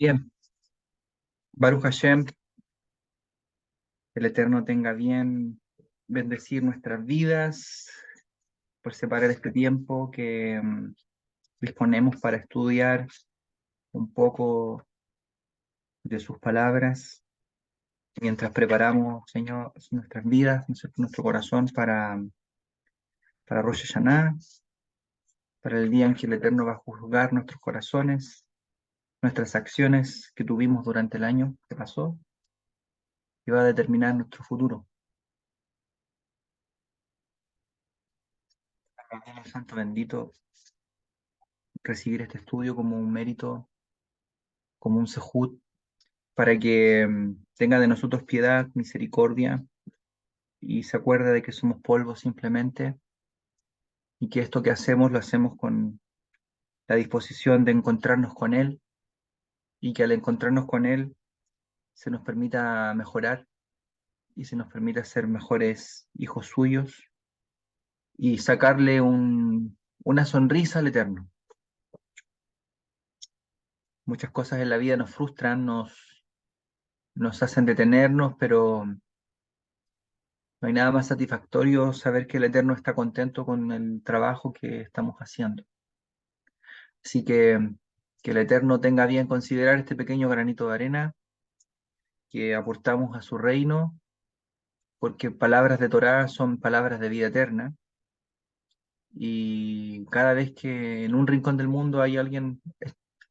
Bien, Baruch Hashem, que el Eterno tenga bien bendecir nuestras vidas, por separar este tiempo que disponemos para estudiar un poco de sus palabras, mientras preparamos, Señor, nuestras vidas, nuestro corazón para Rosh Hashanah, para el día en que el Eterno va a juzgar nuestros corazones, nuestras acciones que tuvimos durante el año que pasó, y va a determinar nuestro futuro. Santo bendito, recibir este estudio como un mérito, como un sejud, para que tenga de nosotros piedad, misericordia, y se acuerde de que somos polvo simplemente, y que esto que hacemos lo hacemos con la disposición de encontrarnos con Él, y que al encontrarnos con Él se nos permita mejorar, y se nos permita ser mejores hijos suyos, y sacarle una sonrisa al Eterno. Muchas cosas en la vida nos frustran, nos hacen detenernos, pero no hay nada más satisfactorio saber que el Eterno está contento con el trabajo que estamos haciendo. Así que el Eterno tenga bien considerar este pequeño granito de arena que aportamos a su reino, porque palabras de Torá son palabras de vida eterna. Y cada vez que en un rincón del mundo hay alguien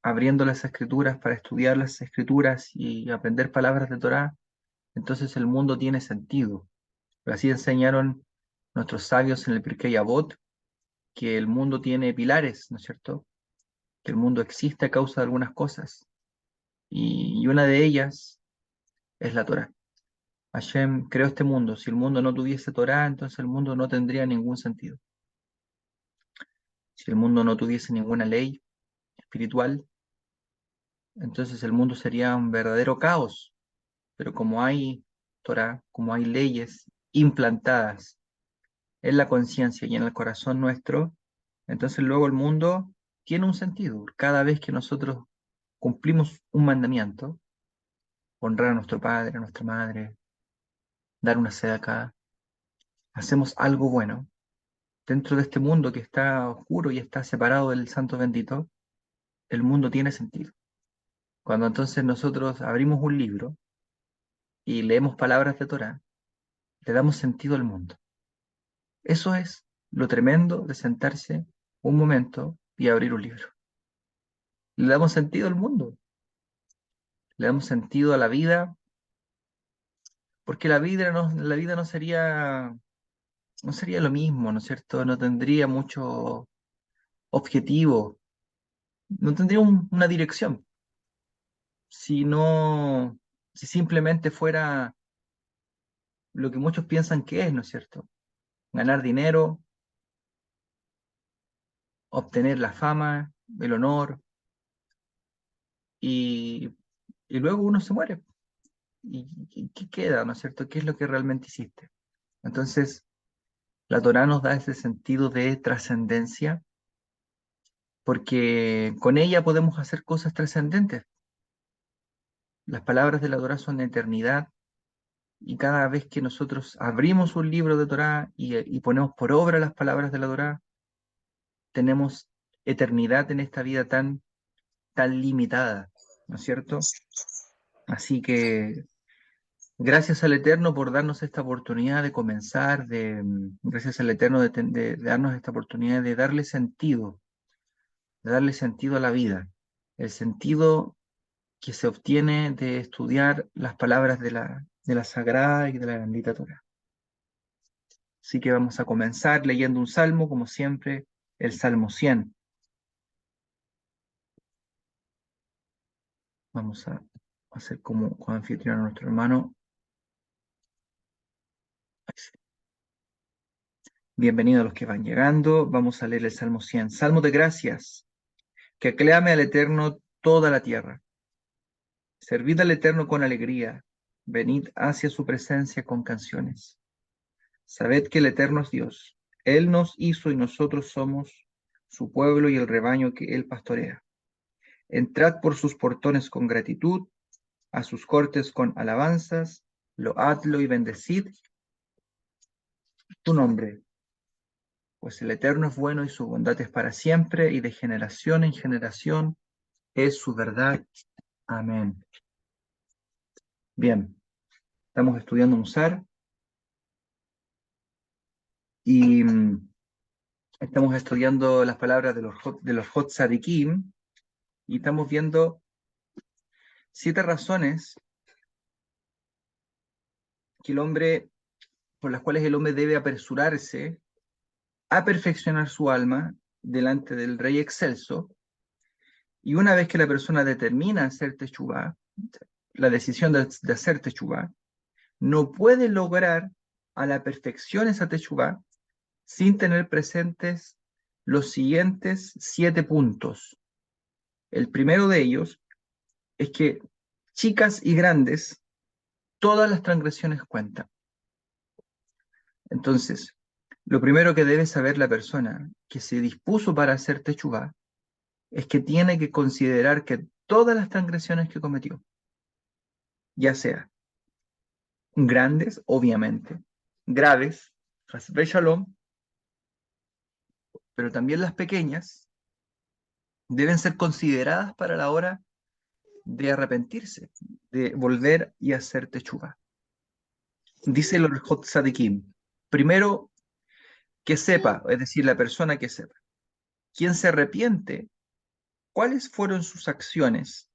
abriendo las escrituras para estudiar las escrituras y aprender palabras de Torá, entonces el mundo tiene sentido. Así enseñaron nuestros sabios en el Pirkei Avot, que el mundo tiene pilares, ¿no es cierto? Que el mundo existe a causa de algunas cosas. Y una de ellas es la Torá. Hashem creó este mundo. Si el mundo no tuviese Torá, entonces el mundo no tendría ningún sentido. Si el mundo no tuviese ninguna ley espiritual, entonces el mundo sería un verdadero caos. Pero como hay Torá, como hay leyes implantadas en la conciencia y en el corazón nuestro, entonces luego el mundo tiene un sentido. Cada vez que nosotros cumplimos un mandamiento, honrar a nuestro padre, a nuestra madre, dar una acá, hacemos algo bueno. Dentro de este mundo que está oscuro y está separado del Santo Bendito, el mundo tiene sentido. Cuando entonces nosotros abrimos un libro y leemos palabras de Torá, le damos sentido al mundo. Eso es lo tremendo de sentarse un momento y abrir un libro. Le damos sentido al mundo, le damos sentido a la vida, porque la vida no sería lo mismo, ¿no es cierto? No tendría mucho objetivo, no tendría una dirección, si no, si simplemente fuera lo que muchos piensan que es, ¿no es cierto? Ganar dinero, obtener la fama, el honor, y, y luego uno se muere. ¿Y qué queda, ¿no es cierto? ¿Qué es lo que realmente hiciste? Entonces, la Torá nos da ese sentido de trascendencia, porque con ella podemos hacer cosas trascendentes. Las palabras de la Torá son eternidad, y cada vez que nosotros abrimos un libro de Torá y ponemos por obra las palabras de la Torá, tenemos eternidad en esta vida tan limitada, ¿no es cierto? Así que gracias al Eterno por darnos esta oportunidad de comenzar, gracias al Eterno de darnos esta oportunidad de darle sentido a la vida, el sentido que se obtiene de estudiar las palabras de la Sagrada y de la bendita Torá. Así que vamos a comenzar leyendo un salmo, como siempre, el Salmo 100. Vamos a hacer como anfitrión a nuestro hermano. Bienvenidos a los que van llegando. Vamos a leer el Salmo 100. Salmo de gracias. Que aclame al Eterno toda la tierra. Servid al Eterno con alegría. Venid hacia su presencia con canciones. Sabed que el Eterno es Dios. Él nos hizo y nosotros somos su pueblo y el rebaño que él pastorea. Entrad por sus portones con gratitud, a sus cortes con alabanzas, loadlo y bendecid tu nombre, pues el Eterno es bueno y su bondad es para siempre, y de generación en generación es su verdad. Amén. Bien, estamos estudiando Musar y estamos estudiando las palabras de los Hot Sadikim y estamos viendo 7 razones que por las cuales el hombre debe apresurarse a perfeccionar su alma delante del Rey Excelso. Y una vez que la persona determina hacer techubá, la decisión de hacer techubá, no puede lograr a la perfección esa techubá sin tener presentes los siguientes 7 puntos. El primero de ellos es que chicas y grandes, todas las transgresiones cuentan. Entonces, lo primero que debe saber la persona que se dispuso para hacer techubá es que tiene que considerar que todas las transgresiones que cometió, ya sea grandes, obviamente, graves, hasbe shalom, pero también las pequeñas, deben ser consideradas para la hora de arrepentirse, de volver y hacer techubá. Dice el Orjot Sadikim, primero que sepa, es decir, la persona que sepa, quien se arrepiente, cuáles fueron sus acciones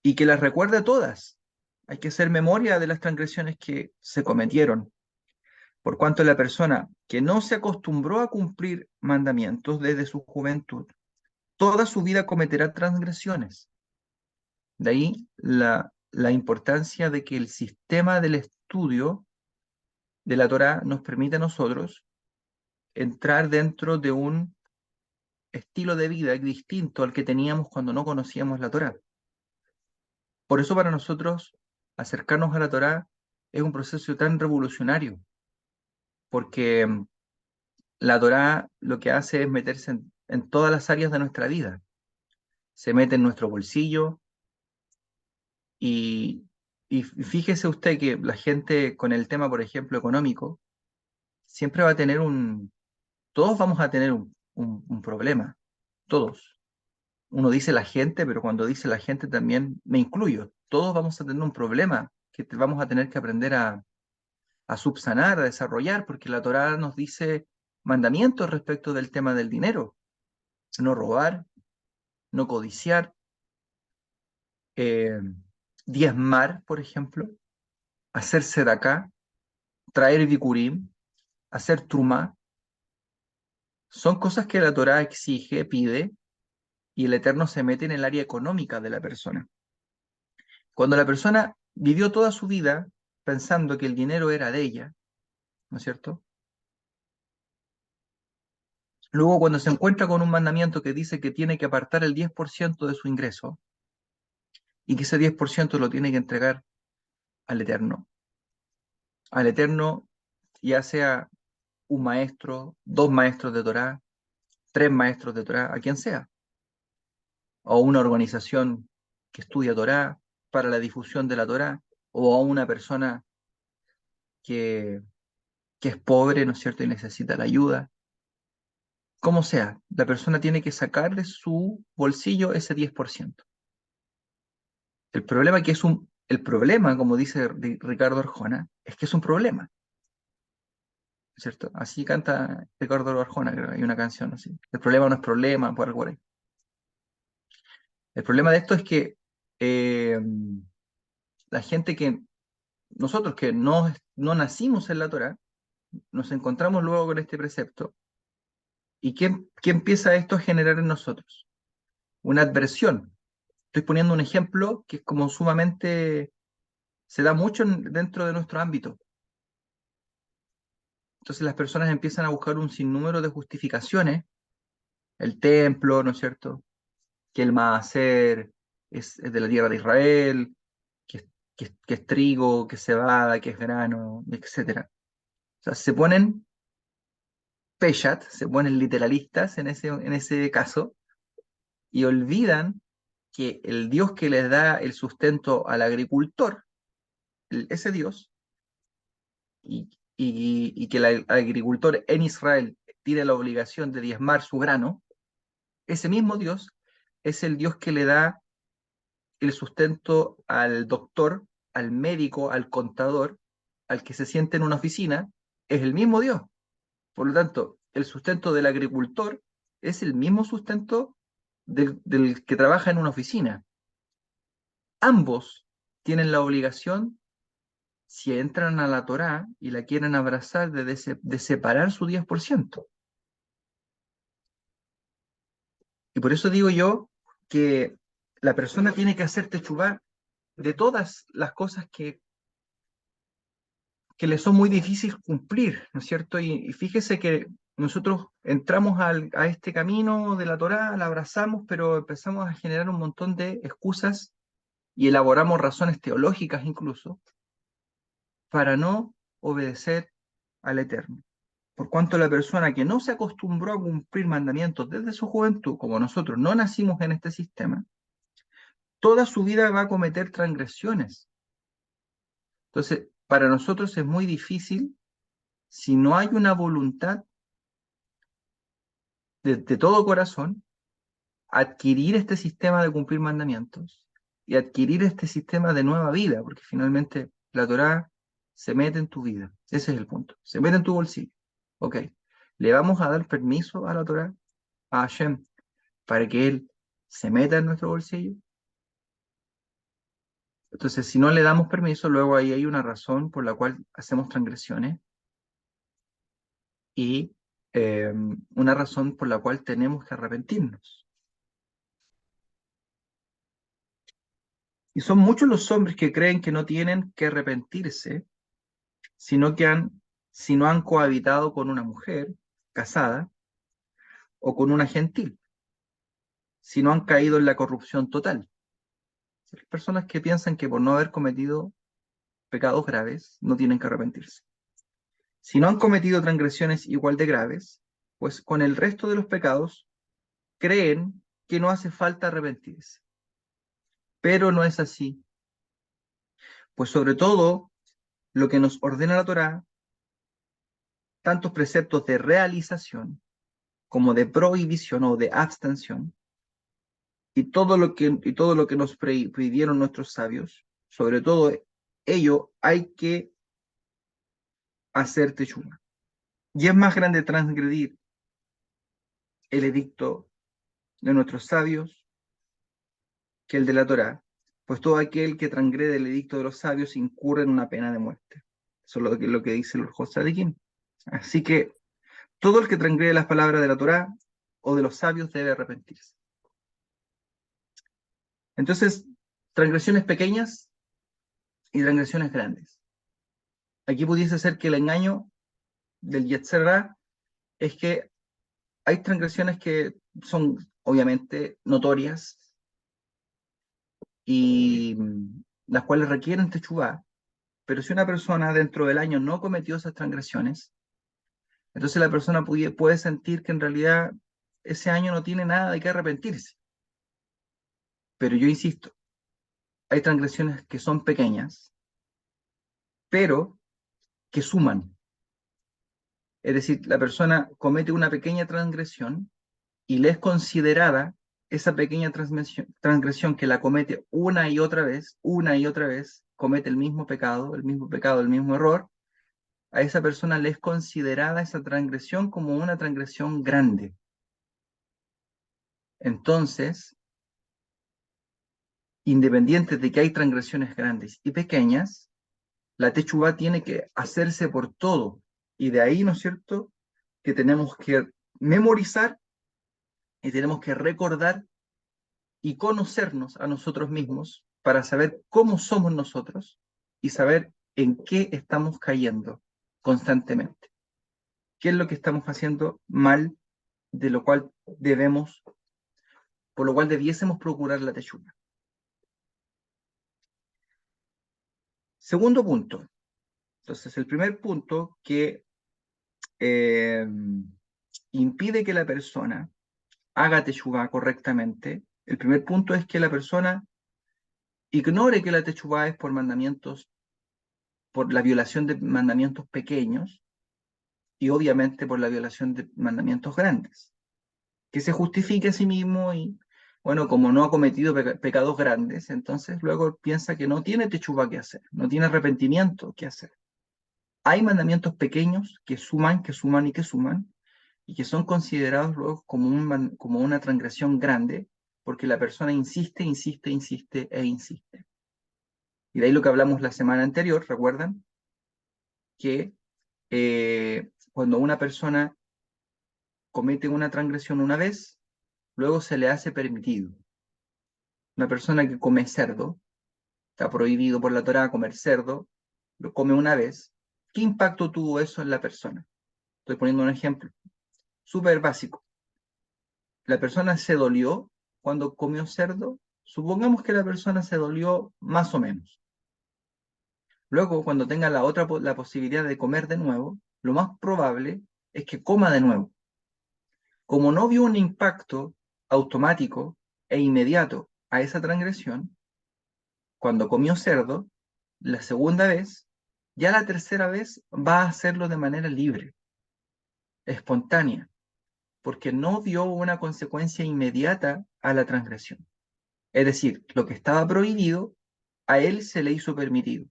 y que las recuerde todas. Hay que hacer memoria de las transgresiones que se cometieron, por cuanto la persona que no se acostumbró a cumplir mandamientos desde su juventud, toda su vida cometerá transgresiones. De ahí la importancia de que el sistema del estudio de la Torá nos permite a nosotros entrar dentro de un estilo de vida distinto al que teníamos cuando no conocíamos la Torá. Por eso para nosotros acercarnos a la Torá es un proceso tan revolucionario, porque la Torá lo que hace es meterse en todas las áreas de nuestra vida. Se mete en nuestro bolsillo y, y fíjese usted que la gente con el tema, por ejemplo, económico, siempre va a tener todos vamos a tener un problema, todos. Uno dice la gente, pero cuando dice la gente también me incluyo. Todos vamos a tener un problema que vamos a tener que aprender a subsanar, a desarrollar, porque la Torá nos dice mandamientos respecto del tema del dinero. No robar, no codiciar, eh, diezmar, por ejemplo, hacerse de acá, traer bikurim, hacer trumá. Son cosas que la Torá exige, pide, y el Eterno se mete en el área económica de la persona. Cuando la persona vivió toda su vida pensando que el dinero era de ella, ¿no es cierto? Luego, cuando se encuentra con un mandamiento que dice que tiene que apartar el 10% de su ingreso y que ese 10% lo tiene que entregar al Eterno. Al Eterno, ya sea un maestro, 2 maestros de Torá, 3 maestros de Torá, a quien sea, o una organización que estudia Torá para la difusión de la Torá, o a una persona que, que es pobre, ¿no es cierto?, y necesita la ayuda. Como sea, la persona tiene que sacar de su bolsillo ese 10%. El problema, como dice Ricardo Arjona, es que es un problema, ¿cierto? Así canta Ricardo Arjona, creo, hay una canción así. El problema no es problema, por algo por ahí. El problema de esto es que eh, la gente nosotros que no nacimos en la Torá, nos encontramos luego con este precepto, y ¿qué empieza esto a generar en nosotros? Una adversión. Estoy poniendo un ejemplo que es como sumamente se da mucho dentro de nuestro ámbito. Entonces las personas empiezan a buscar un sinnúmero de justificaciones, el templo, ¿no es cierto? Que el maaser es de la tierra de Israel, que es trigo, que es cebada, que es grano, etcétera. O sea, se ponen peshat, se ponen literalistas en ese caso, y olvidan que el Dios que les da el sustento al agricultor, ese Dios, y que el agricultor en Israel tiene la obligación de diezmar su grano, ese mismo Dios es el Dios que le da el sustento al doctor, al médico, al contador, al que se siente en una oficina, es el mismo Dios. Por lo tanto, el sustento del agricultor es el mismo sustento del que trabaja en una oficina. Ambos tienen la obligación, si entran a la Torá y la quieren abrazar, de separar su 10%. Y por eso digo yo que la persona tiene que hacer techubá de todas las cosas que le son muy difíciles cumplir, ¿no es cierto? Y fíjese que nosotros entramos a este camino de la Torá, la abrazamos, pero empezamos a generar un montón de excusas y elaboramos razones teológicas incluso para no obedecer al Eterno. Por cuanto la persona que no se acostumbró a cumplir mandamientos desde su juventud, como nosotros no nacimos en este sistema, toda su vida va a cometer transgresiones. Entonces, para nosotros es muy difícil, si no hay una voluntad de todo corazón, adquirir este sistema de cumplir mandamientos y adquirir este sistema de nueva vida, porque finalmente la Torá se mete en tu vida. Ese es el punto. Se mete en tu bolsillo. Ok. Le vamos a dar permiso a la Torá, a Hashem, para que Él se meta en nuestro bolsillo. Entonces, si no le damos permiso, luego ahí hay una razón por la cual hacemos transgresiones y una razón por la cual tenemos que arrepentirnos. Y son muchos los hombres que creen que no tienen que arrepentirse, sino si no han cohabitado con una mujer casada o con una gentil, si no han caído en la corrupción total. Hay personas que piensan que por no haber cometido pecados graves no tienen que arrepentirse. Si no han cometido transgresiones igual de graves, pues con el resto de los pecados creen que no hace falta arrepentirse. Pero no es así, pues sobre todo lo que nos ordena la Torá, tantos preceptos de realización como de prohibición o de abstención, y todo lo que nos pidieron nuestros sabios, sobre todo ello hay que hacer techumá. Y es más grande transgredir el edicto de nuestros sabios que el de la Torá, pues todo aquel que transgrede el edicto de los sabios incurre en una pena de muerte. Eso es lo que dice el Josadikim. Así que todo el que transgrede las palabras de la Torá o de los sabios debe arrepentirse. Entonces, transgresiones pequeñas y transgresiones grandes. Aquí pudiese ser que el engaño del Yetzer Hara es que hay transgresiones que son obviamente notorias y las cuales requieren techubá, pero si una persona dentro del año no cometió esas transgresiones, entonces la persona puede sentir que en realidad ese año no tiene nada de qué arrepentirse. Pero yo insisto, hay transgresiones que son pequeñas, pero que suman. Es decir, la persona comete una pequeña transgresión y le es considerada esa pequeña transgresión que la comete una y otra vez, comete el mismo pecado, el mismo error, a esa persona le es considerada esa transgresión como una transgresión grande. Entonces, independiente de que hay transgresiones grandes y pequeñas, la techubá tiene que hacerse por todo. Y de ahí, ¿no es cierto?, que tenemos que memorizar y tenemos que recordar y conocernos a nosotros mismos para saber cómo somos nosotros y saber en qué estamos cayendo constantemente. ¿Qué es lo que estamos haciendo mal, de lo cual debemos, por lo cual debiésemos procurar la teshuva? Segundo punto. Entonces, el primer punto que impide que la persona haga teshuva correctamente El primer punto es que la persona ignore que la techuvá es por mandamientos, por la violación de mandamientos pequeños y obviamente por la violación de mandamientos grandes. Que se justifique a sí mismo y, bueno, como no ha cometido pecados grandes, entonces luego piensa que no tiene techuvá que hacer, no tiene arrepentimiento que hacer. Hay mandamientos pequeños que suman, que suman y que suman, y que son considerados luego como, como una transgresión grande, porque la persona insiste, insiste, insiste e insiste. Y de ahí lo que hablamos la semana anterior, ¿recuerdan? Que cuando una persona comete una transgresión una vez, luego se le hace permitido. Una persona que come cerdo, está prohibido por la Torá comer cerdo, lo come una vez. ¿Qué impacto tuvo eso en la persona? Estoy poniendo un ejemplo súper básico. La persona se dolió cuando comió cerdo. Supongamos que la persona se dolió más o menos. Luego, cuando tenga la posibilidad de comer de nuevo, lo más probable es que coma de nuevo. Como no vio un impacto automático e inmediato a esa transgresión, cuando comió cerdo, la segunda vez, ya la tercera vez va a hacerlo de manera libre, espontánea, porque no vio una consecuencia inmediata a la transgresión. Es decir, lo que estaba prohibido, a él se le hizo permitido.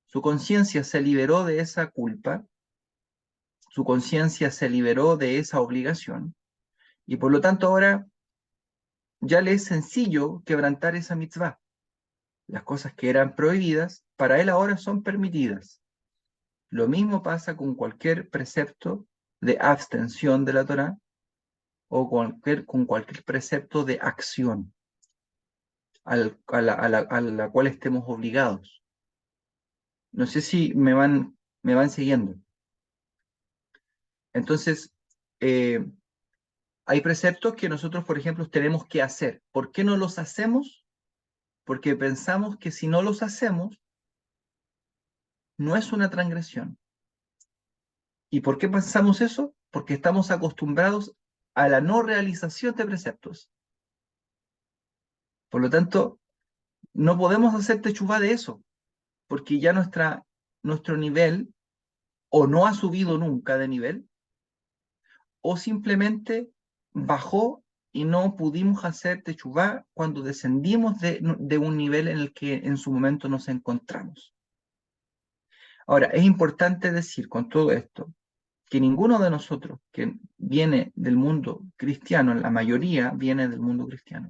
Su conciencia se liberó de esa culpa, su conciencia se liberó de esa obligación, y por lo tanto ahora ya le es sencillo quebrantar esa mitzvah. Las cosas que eran prohibidas, para él ahora son permitidas. Lo mismo pasa con cualquier precepto de abstención de la Torá o con cualquier precepto de acción a la cual estemos obligados. No sé si me van siguiendo. Entonces, eh, hay preceptos que nosotros, por ejemplo, tenemos que hacer. ¿Por qué no los hacemos? Porque pensamos que si no los hacemos, no es una transgresión. ¿Y por qué pensamos eso? Porque estamos acostumbrados a la no realización de preceptos. Por lo tanto, no podemos hacer techuvá de eso, porque ya nuestro nivel o no ha subido nunca de nivel, o simplemente bajó y no pudimos hacer techuvá cuando descendimos de un nivel en el que en su momento nos encontramos. Ahora, es importante decir con todo esto que ninguno de nosotros que viene del mundo cristiano, la mayoría viene del mundo cristiano,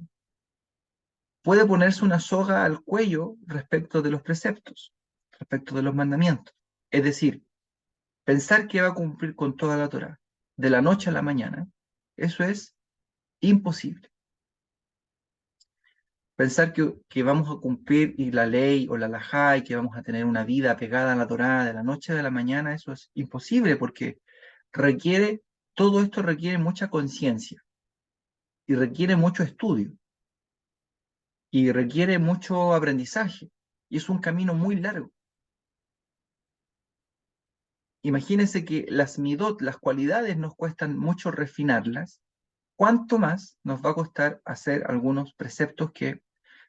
puede ponerse una soga al cuello respecto de los preceptos, respecto de los mandamientos. Es decir, pensar que va a cumplir con toda la Torá de la noche a la mañana, eso es imposible. Pensar que vamos a cumplir y la ley o la halajá y que vamos a tener una vida pegada a la Torá de la noche a la mañana, eso es imposible porque requiere, todo esto requiere mucha conciencia y requiere mucho estudio y requiere mucho aprendizaje y es un camino muy largo. Imagínense que las midot, las cualidades, nos cuestan mucho refinarlas. ¿Cuánto más nos va a costar hacer algunos preceptos que,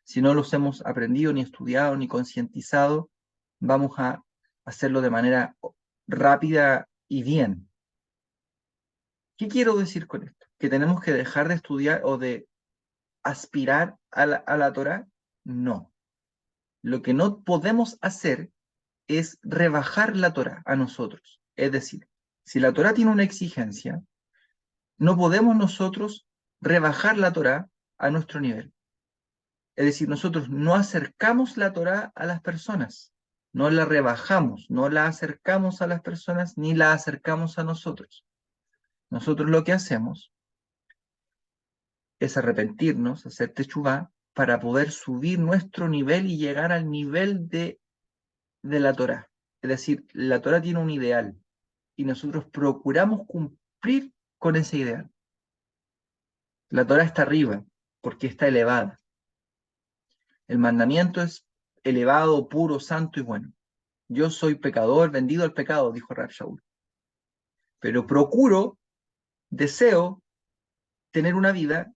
si no los hemos aprendido, ni estudiado, ni concientizado, vamos a hacerlo de manera rápida y bien? ¿Qué quiero decir con esto? ¿Que tenemos que dejar de estudiar o de aspirar a la Torá? No. Lo que no podemos hacer es rebajar la Torá a nosotros. Es decir, si la Torá tiene una exigencia, no podemos nosotros rebajar la Torá a nuestro nivel. Es decir, nosotros no acercamos la Torá a las personas, no la rebajamos, no la acercamos a las personas ni la acercamos a nosotros. Nosotros lo que hacemos es arrepentirnos, hacer techuvá, para poder subir nuestro nivel y llegar al nivel de la Torá. Es decir, la Torá tiene un ideal y nosotros procuramos cumplir con ese ideal. La Torá está arriba porque está elevada. El mandamiento es elevado, puro, santo y bueno. Yo soy pecador, vendido al pecado, dijo Rab Shaul. Pero procuro, deseo tener una vida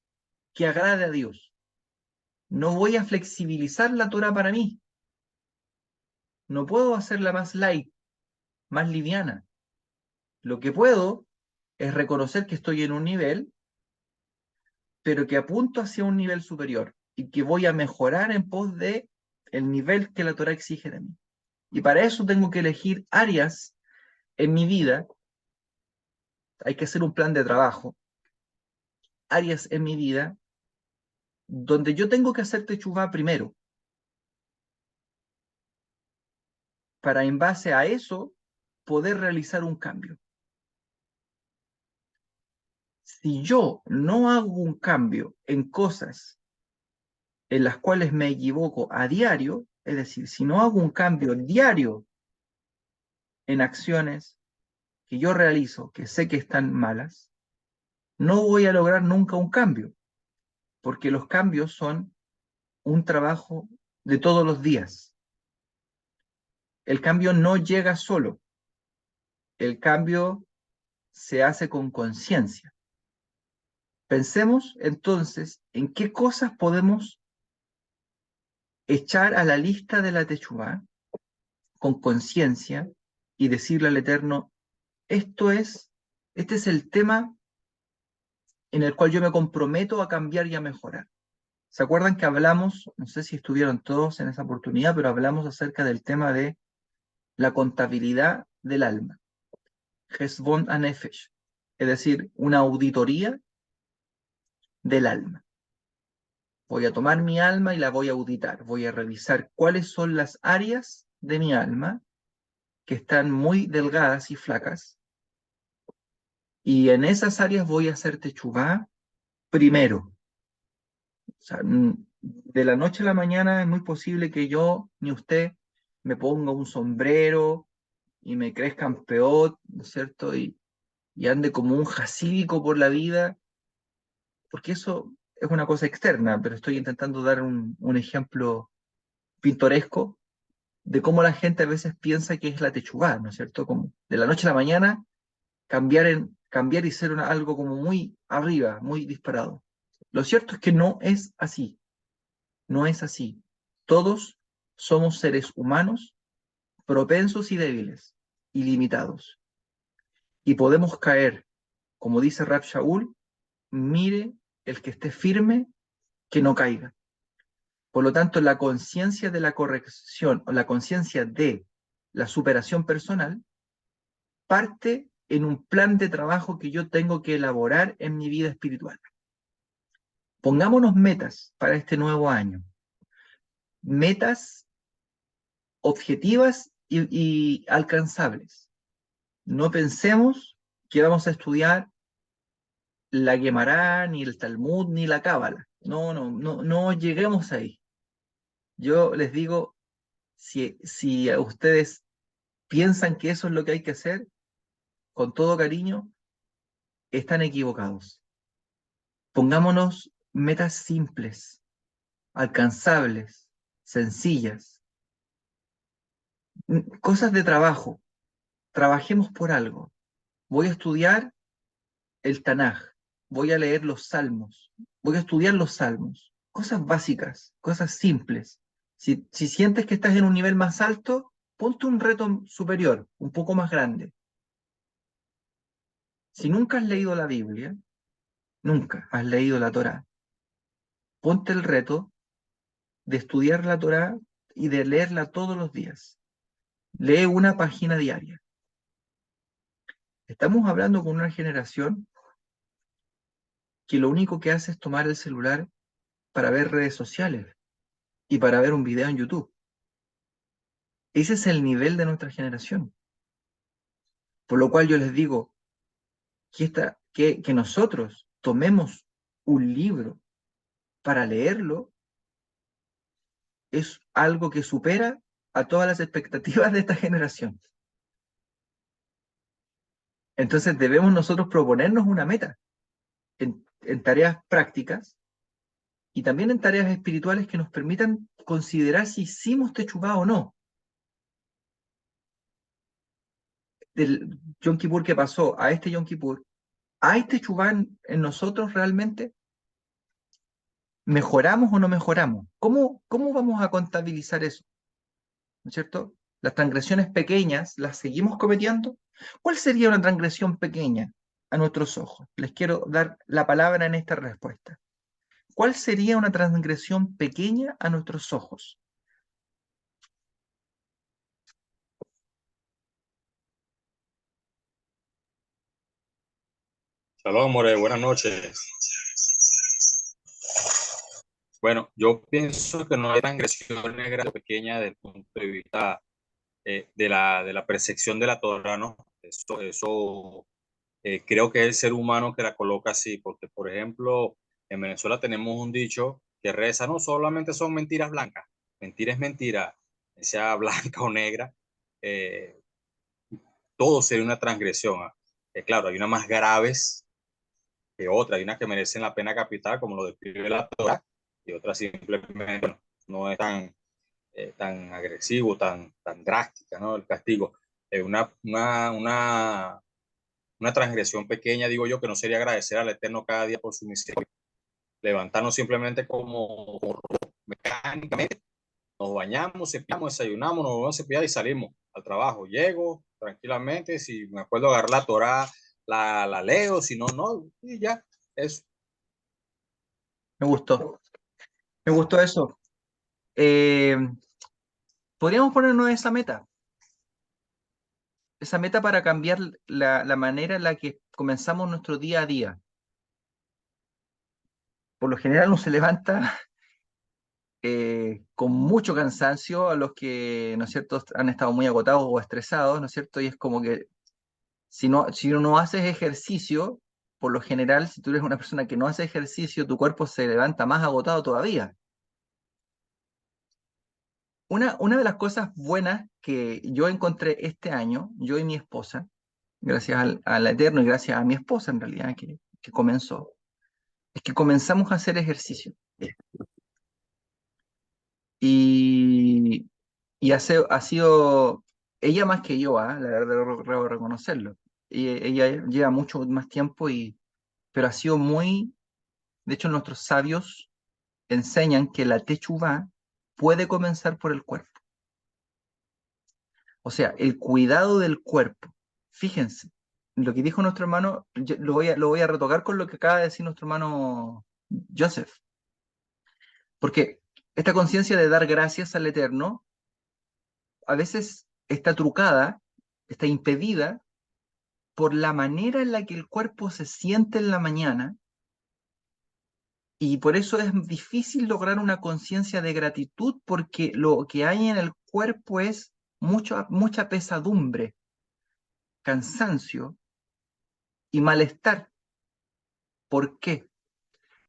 que agrade a Dios. No voy a flexibilizar la Torah para mí. No puedo hacerla más light, más liviana. Lo que puedo es reconocer que estoy en un nivel, pero que apunto hacia un nivel superior y que voy a mejorar en pos de el nivel que la Torah exige de mí. Y para eso tengo que elegir áreas en mi vida, hay que hacer un plan de trabajo, áreas en mi vida donde yo tengo que hacer techuvá primero, para en base a eso poder realizar un cambio. Si yo no hago un cambio en cosas en las cuales me equivoco a diario, es decir, si no hago un cambio diario en acciones que yo realizo, que sé que están malas, no voy a lograr nunca un cambio, porque los cambios son un trabajo de todos los días. El cambio no llega solo, el cambio se hace con conciencia. Pensemos entonces en qué cosas podemos echar a la lista de la Teshuvá con conciencia y decirle al Eterno, esto es, este es el tema en el cual yo me comprometo a cambiar y a mejorar. ¿Se acuerdan que hablamos, no sé si estuvieron todos en esa oportunidad, pero hablamos acerca del tema de la contabilidad del alma, Hesbon Anefesh, es decir, una auditoría del alma. Voy a tomar mi alma y la voy a auditar, voy a revisar cuáles son las áreas de mi alma que están muy delgadas y flacas, y en esas áreas voy a hacer techuvá primero. O sea, de la noche a la mañana es muy posible que yo ni usted me ponga un sombrero y me crezcan peor, ¿no es cierto? Y ande como un jasídico por la vida, porque eso es una cosa externa, pero estoy intentando dar un ejemplo pintoresco de cómo la gente a veces piensa que es la techuvá, ¿no es cierto? Como de la noche a la mañana cambiar y ser algo como muy arriba, muy disparado. Lo cierto es que no es así, no es así. Todos somos seres humanos, propensos y débiles, ilimitados. Y podemos caer, como dice Rab Shaul, mire el que esté firme, que no caiga. Por lo tanto, la conciencia de la corrección o la conciencia de la superación personal parte en un plan de trabajo que yo tengo que elaborar en mi vida espiritual. Pongámonos metas para este nuevo año, metas objetivas y alcanzables. No pensemos que vamos a estudiar la Gemara, ni el Talmud, ni la Cábala. No lleguemos ahí. Yo les digo, si a ustedes piensan que eso es lo que hay que hacer, con todo cariño, están equivocados. Pongámonos metas simples, alcanzables, sencillas, cosas de trabajo. Trabajemos por algo. Voy a estudiar el Tanaj, voy a leer los salmos, voy a estudiar los salmos. Cosas básicas, cosas simples. Si sientes que estás en un nivel más alto, ponte un reto superior, un poco más grande. Si nunca has leído la Biblia, nunca has leído la Torá, ponte el reto de estudiar la Torá y de leerla todos los días. Lee una página diaria. Estamos hablando con una generación que lo único que hace es tomar el celular para ver redes sociales y para ver un video en YouTube. Ese es el nivel de nuestra generación. Por lo cual yo les digo que nosotros tomemos un libro para leerlo es algo que supera a todas las expectativas de esta generación. Entonces debemos nosotros proponernos una meta en tareas prácticas y también en tareas espirituales que nos permitan considerar si hicimos techuvá o no. Del Yom Kippur que pasó a este Yom Kippur, ¿hay techuvá en nosotros realmente? ¿Mejoramos o no mejoramos? ¿Cómo vamos a contabilizar eso? ¿No es cierto? Las transgresiones pequeñas, ¿las seguimos cometiendo? ¿Cuál sería una transgresión pequeña a nuestros ojos? Les quiero dar la palabra en esta respuesta. ¿Cuál sería una transgresión pequeña a nuestros ojos? Salud, More, buenas noches. Bueno, yo pienso que no hay transgresiones grandes o pequeñas desde el punto de vista de la percepción de la Torah, ¿no? Eso creo que es el ser humano que la coloca así, porque, por ejemplo, en Venezuela tenemos un dicho que reza, no solamente son mentiras blancas, mentira es mentira, sea blanca o negra, eh, todo sería una transgresión. ¿Ah? Claro, hay unas más graves que otras, hay unas que merecen la pena capital, como lo describe la Torah, y otras simplemente bueno, no es tan agresivo, tan drástica, ¿no? El castigo. Una transgresión pequeña, digo yo, que no sería agradecer al Eterno cada día por su misericordia. Levantarnos simplemente como mecánicamente, nos bañamos, cepillamos, desayunamos, nos vamos a cepillar y salimos al trabajo. Llego tranquilamente, si me acuerdo agarrar la Torah, la leo, si no, no, y ya, eso. Me gustó. Me gustó eso. Eh, Podríamos ponernos esa meta para cambiar la manera en la que comenzamos nuestro día a día. Por lo general uno se levanta con mucho cansancio a los que, ¿no es cierto?, han estado muy agotados o estresados, ¿no es cierto? Y es como que si uno no haces ejercicio, por lo general, si tú eres una persona que no hace ejercicio, tu cuerpo se levanta más agotado todavía. Una de las cosas buenas que yo encontré este año, yo y mi esposa, gracias al Eterno y gracias a mi esposa en realidad, que comenzó, es que comenzamos a hacer ejercicio. Y, ha sido ella más que yo, la verdad, debo reconocerlo. Y ella lleva mucho más tiempo, pero ha sido muy, de hecho nuestros sabios enseñan que la techuvá puede comenzar por el cuerpo. O sea, el cuidado del cuerpo. Fíjense, lo que dijo nuestro hermano, lo voy a retocar con lo que acaba de decir nuestro hermano Joseph. Porque esta conciencia de dar gracias al Eterno a veces está trucada, está impedida por la manera en la que el cuerpo se siente en la mañana, y por eso es difícil lograr una conciencia de gratitud, porque lo que hay en el cuerpo es mucha pesadumbre, cansancio y malestar. ¿Por qué?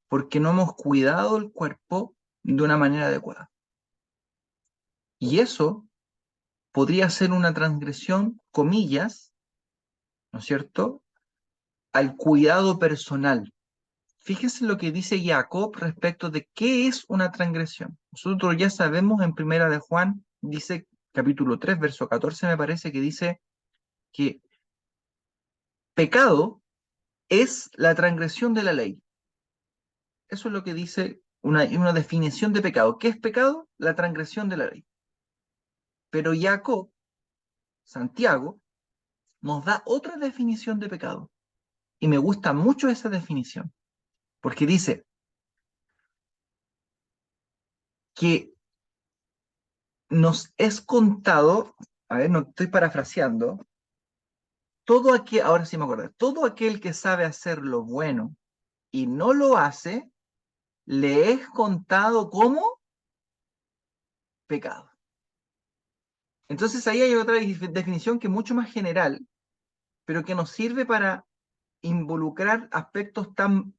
Porque no hemos cuidado el cuerpo de una manera adecuada. Y eso podría ser una transgresión, comillas, ¿no es cierto?, al cuidado personal. Fíjese lo que dice Jacob respecto de qué es una transgresión. Nosotros ya sabemos en Primera de Juan, dice capítulo 3 verso 14 me parece, que dice que pecado es la transgresión de la ley. Eso es lo que dice una definición de pecado. ¿Qué es pecado? La transgresión de la ley. Pero Jacob, Santiago, nos da otra definición de pecado. Y me gusta mucho esa definición, porque dice que nos es contado, a ver, no estoy parafraseando, ahora sí me acuerdo, todo aquel que sabe hacer lo bueno y no lo hace, le es contado como pecado. Entonces ahí hay otra definición que es mucho más general, pero que nos sirve para involucrar aspectos tan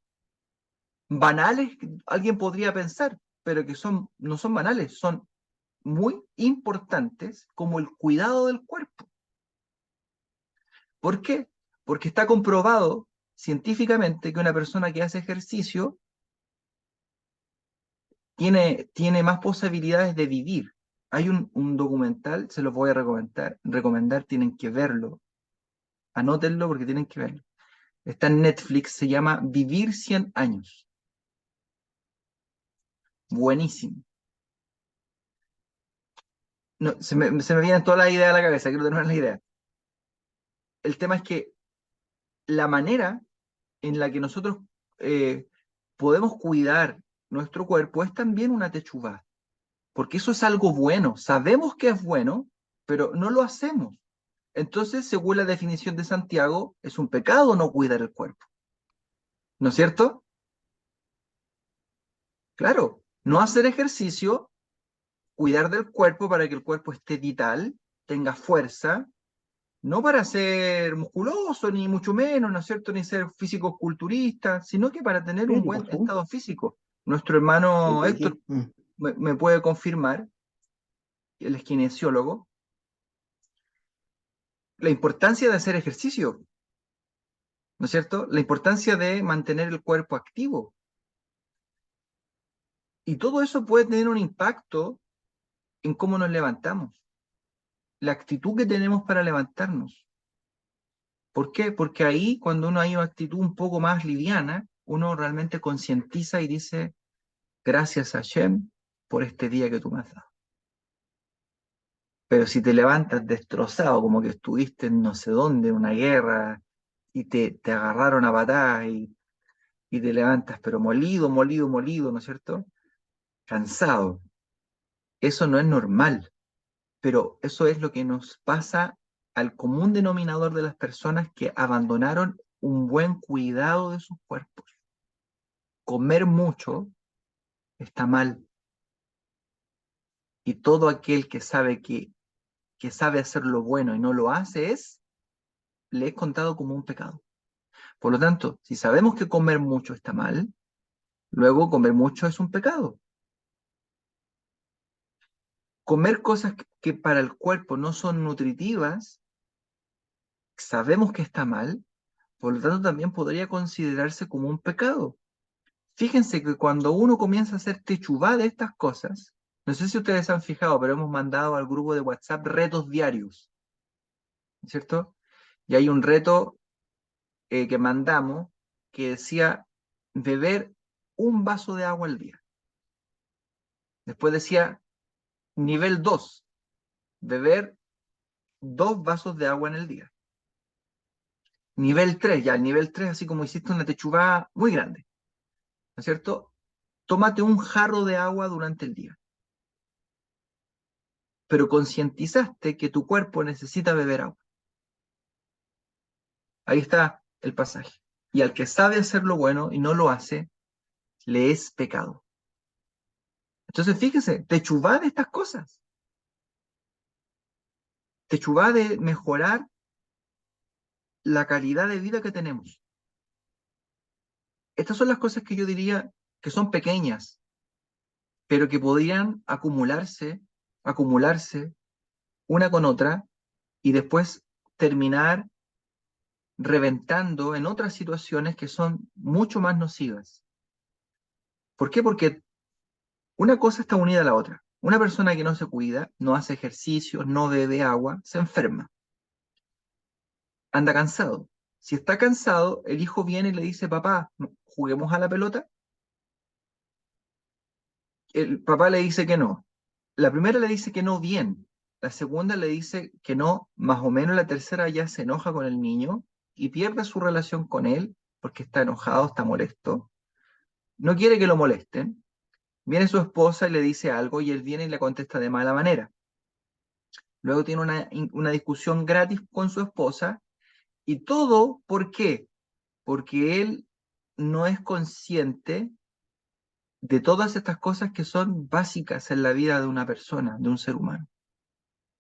banales que alguien podría pensar, pero que no son banales, son muy importantes, como el cuidado del cuerpo. ¿Por qué? Porque está comprobado científicamente que una persona que hace ejercicio tiene más posibilidades de vivir. Hay un documental, se los voy a recomendar, tienen que verlo. Anótenlo porque tienen que verlo. Está en Netflix, se llama Vivir 100 años. buenísimo. No, se me vienen todas las ideas a la cabeza, quiero tener la idea. El tema es que la manera en la que nosotros eh, podemos cuidar nuestro cuerpo es también una techuvá, porque eso es algo bueno, sabemos que es bueno, pero no lo hacemos. Entonces, según la definición de Santiago, es un pecado no cuidar el cuerpo, ¿no es cierto? Claro, no hacer ejercicio, cuidar del cuerpo para que el cuerpo esté vital, tenga fuerza, no para ser musculoso, ni mucho menos, ¿no es cierto?, ni ser físico-culturista, sino que para tener ¿Qué un te buen pasó? estado físico. Nuestro hermano Héctor me puede confirmar, él es kinesiólogo, la importancia de hacer ejercicio, ¿no es cierto? La importancia de mantener el cuerpo activo. Y todo eso puede tener un impacto en cómo nos levantamos, la actitud que tenemos para levantarnos. ¿Por qué? Porque ahí, cuando uno hay una actitud un poco más liviana, uno realmente concientiza y dice, gracias a Hashem por este día que tú me has dado. Pero si te levantas destrozado, como que estuviste en no sé dónde, en una guerra, y te agarraron a patadas y te levantas, pero molido, molido, molido, ¿no es cierto? Cansado. Eso no es normal, pero eso es lo que nos pasa al común denominador de las personas que abandonaron un buen cuidado de sus cuerpos. Comer mucho está mal, y todo aquel que sabe hacer lo bueno y no lo hace le es contado como un pecado. Por lo tanto, si sabemos que comer mucho está mal, luego comer mucho es un pecado. Comer cosas que para el cuerpo no son nutritivas, sabemos que está mal, por lo tanto también podría considerarse como un pecado. Fíjense que cuando uno comienza a hacer techuvá de estas cosas, no sé si ustedes se han fijado, pero hemos mandado al grupo de WhatsApp retos diarios, ¿cierto? Y hay un reto que mandamos que decía beber un vaso de agua al día. Después decía nivel 2, beber 2 vasos de agua en el día. Nivel 3, ya el nivel 3, así como hiciste una techuvá muy grande, ¿no es cierto? Tómate un jarro de agua durante el día, pero concientizaste que tu cuerpo necesita beber agua. Ahí está el pasaje. Y al que sabe hacer lo bueno y no lo hace, le es pecado. Entonces, fíjese, techuvá de estas cosas. Techuvá de mejorar la calidad de vida que tenemos. Estas son las cosas que yo diría que son pequeñas, pero que podrían acumularse una con otra y después terminar reventando en otras situaciones que son mucho más nocivas. ¿Por qué? Porque una cosa está unida a la otra. Una persona que no se cuida, no hace ejercicio, no bebe agua, se enferma, anda cansado. Si está cansado, el hijo viene y le dice, papá, juguemos a la pelota. El papá le dice que no. La primera le dice que no bien, la segunda le dice que no, más o menos la tercera ya se enoja con el niño y pierde su relación con él porque está enojado, está molesto. No quiere que lo molesten. Viene su esposa y le dice algo y él viene y le contesta de mala manera. Luego tiene una discusión gratis con su esposa y todo, ¿por qué? Porque él no es consciente de todas estas cosas que son básicas en la vida de una persona, de un ser humano.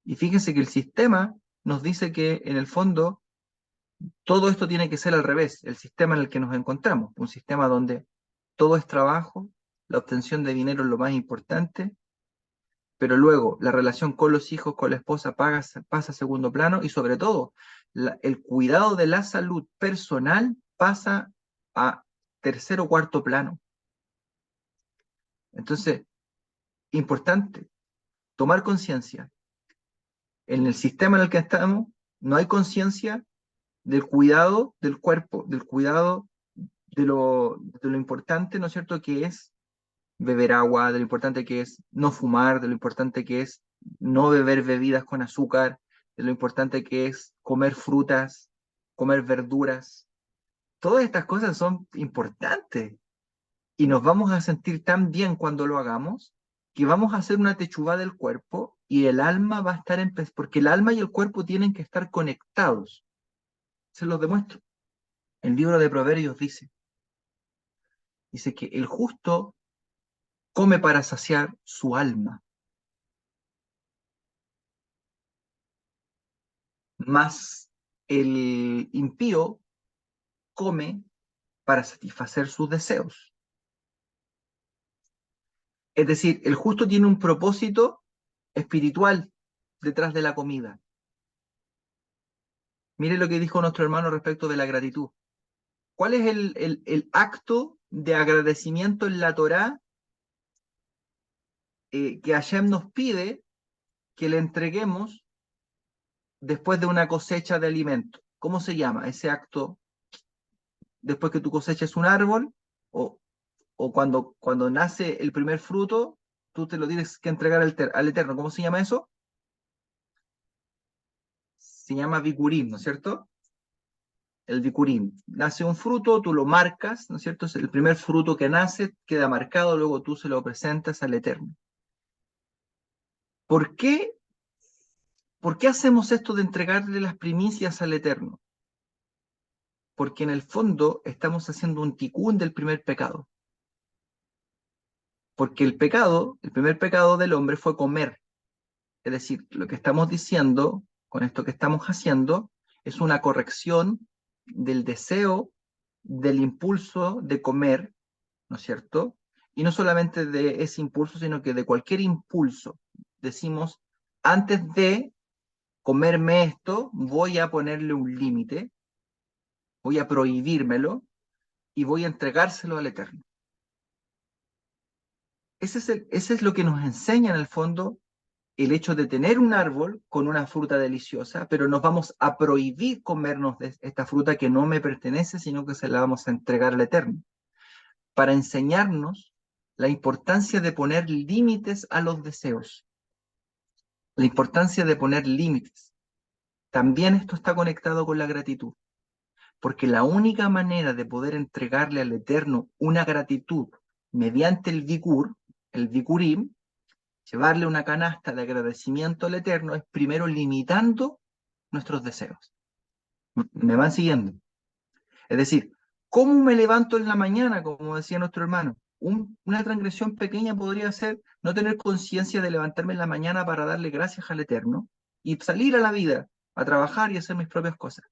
Y fíjense que el sistema nos dice que en el fondo todo esto tiene que ser al revés, el sistema en el que nos encontramos, un sistema donde todo es trabajo, la obtención de dinero es lo más importante, pero luego la relación con los hijos, con la esposa pasa a segundo plano y sobre todo el cuidado de la salud personal pasa a tercer o cuarto plano. Entonces, importante, tomar conciencia. En el sistema en el que estamos no hay conciencia del cuidado del cuerpo, del cuidado de lo importante, ¿no es cierto?, que es beber agua, de lo importante que es no fumar, de lo importante que es no beber bebidas con azúcar, de lo importante que es comer frutas, comer verduras. Todas estas cosas son importantes y nos vamos a sentir tan bien cuando lo hagamos que vamos a hacer una techuvá del cuerpo y el alma va a estar en paz, porque el alma y el cuerpo tienen que estar conectados. Se los demuestro. El libro de Proverbios dice que el justo come para saciar su alma, mas el impío come para satisfacer sus deseos. Es decir, el justo tiene un propósito espiritual detrás de la comida. Mire lo que dijo nuestro hermano respecto de la gratitud. ¿Cuál es el acto de agradecimiento en la Torá que Hashem nos pide que le entreguemos después de una cosecha de alimento? ¿Cómo se llama ese acto después que tú coseches un árbol o, o cuando nace el primer fruto, tú te lo tienes que entregar al Eterno? ¿Cómo se llama eso? Se llama Bikurim, ¿no es cierto? El Bikurim. Nace un fruto, tú lo marcas, ¿no es cierto? Es el primer fruto que nace, queda marcado, luego tú se lo presentas al Eterno. ¿Por qué, ¿Por qué hacemos esto de entregarle las primicias al Eterno? Porque en el fondo estamos haciendo un ticún del primer pecado. Porque el primer pecado del hombre fue comer. Es decir, lo que estamos diciendo con esto que estamos haciendo es una corrección del deseo, del impulso de comer, ¿no es cierto? Y no solamente de ese impulso, sino que de cualquier impulso. Decimos, antes de comerme esto, voy a ponerle un límite, voy a prohibírmelo y voy a entregárselo al Eterno. Ese es lo que nos enseña en el fondo el hecho de tener un árbol con una fruta deliciosa, pero nos vamos a prohibir comernos de esta fruta que no me pertenece, sino que se la vamos a entregar al Eterno, para enseñarnos la importancia de poner límites a los deseos, la importancia de poner límites. También esto está conectado con la gratitud, porque la única manera de poder entregarle al Eterno una gratitud mediante el Bikurim, llevarle una canasta de agradecimiento al Eterno, es primero limitando nuestros deseos. ¿Me van siguiendo? Es decir, ¿cómo me levanto en la mañana? Como decía nuestro hermano. Una transgresión pequeña podría ser no tener conciencia de levantarme en la mañana para darle gracias al Eterno y salir a la vida, a trabajar y hacer mis propias cosas.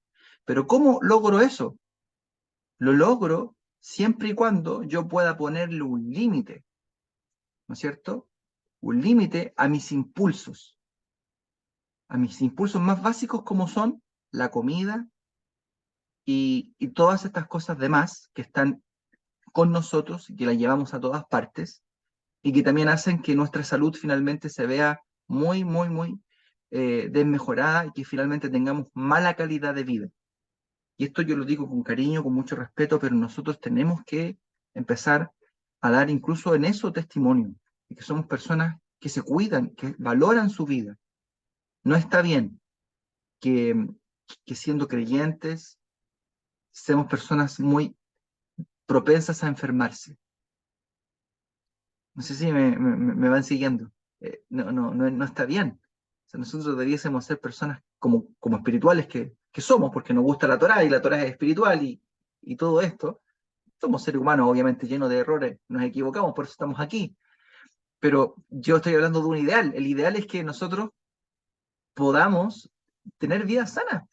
Pero ¿cómo logro eso? Lo logro siempre y cuando yo pueda ponerle un límite, ¿no es cierto? Un límite a mis impulsos más básicos como son la comida y todas estas cosas demás que están con nosotros y que las llevamos a todas partes y que también hacen que nuestra salud finalmente se vea muy, muy, muy desmejorada y que finalmente tengamos mala calidad de vida. Y esto yo lo digo con cariño, con mucho respeto, pero nosotros tenemos que empezar a dar incluso en eso testimonio, y que somos personas que se cuidan, que valoran su vida. No está bien que, que siendo creyentes seamos personas muy propensas a enfermarse. No sé si me van siguiendo. No está bien. O sea, nosotros debiésemos ser personas como espirituales que somos, porque nos gusta la Torá y la Torá es espiritual y todo esto. Somos seres humanos, obviamente, llenos de errores, nos equivocamos, por eso estamos aquí. Pero yo estoy hablando de un ideal. El ideal es que nosotros podamos tener vidas sanas,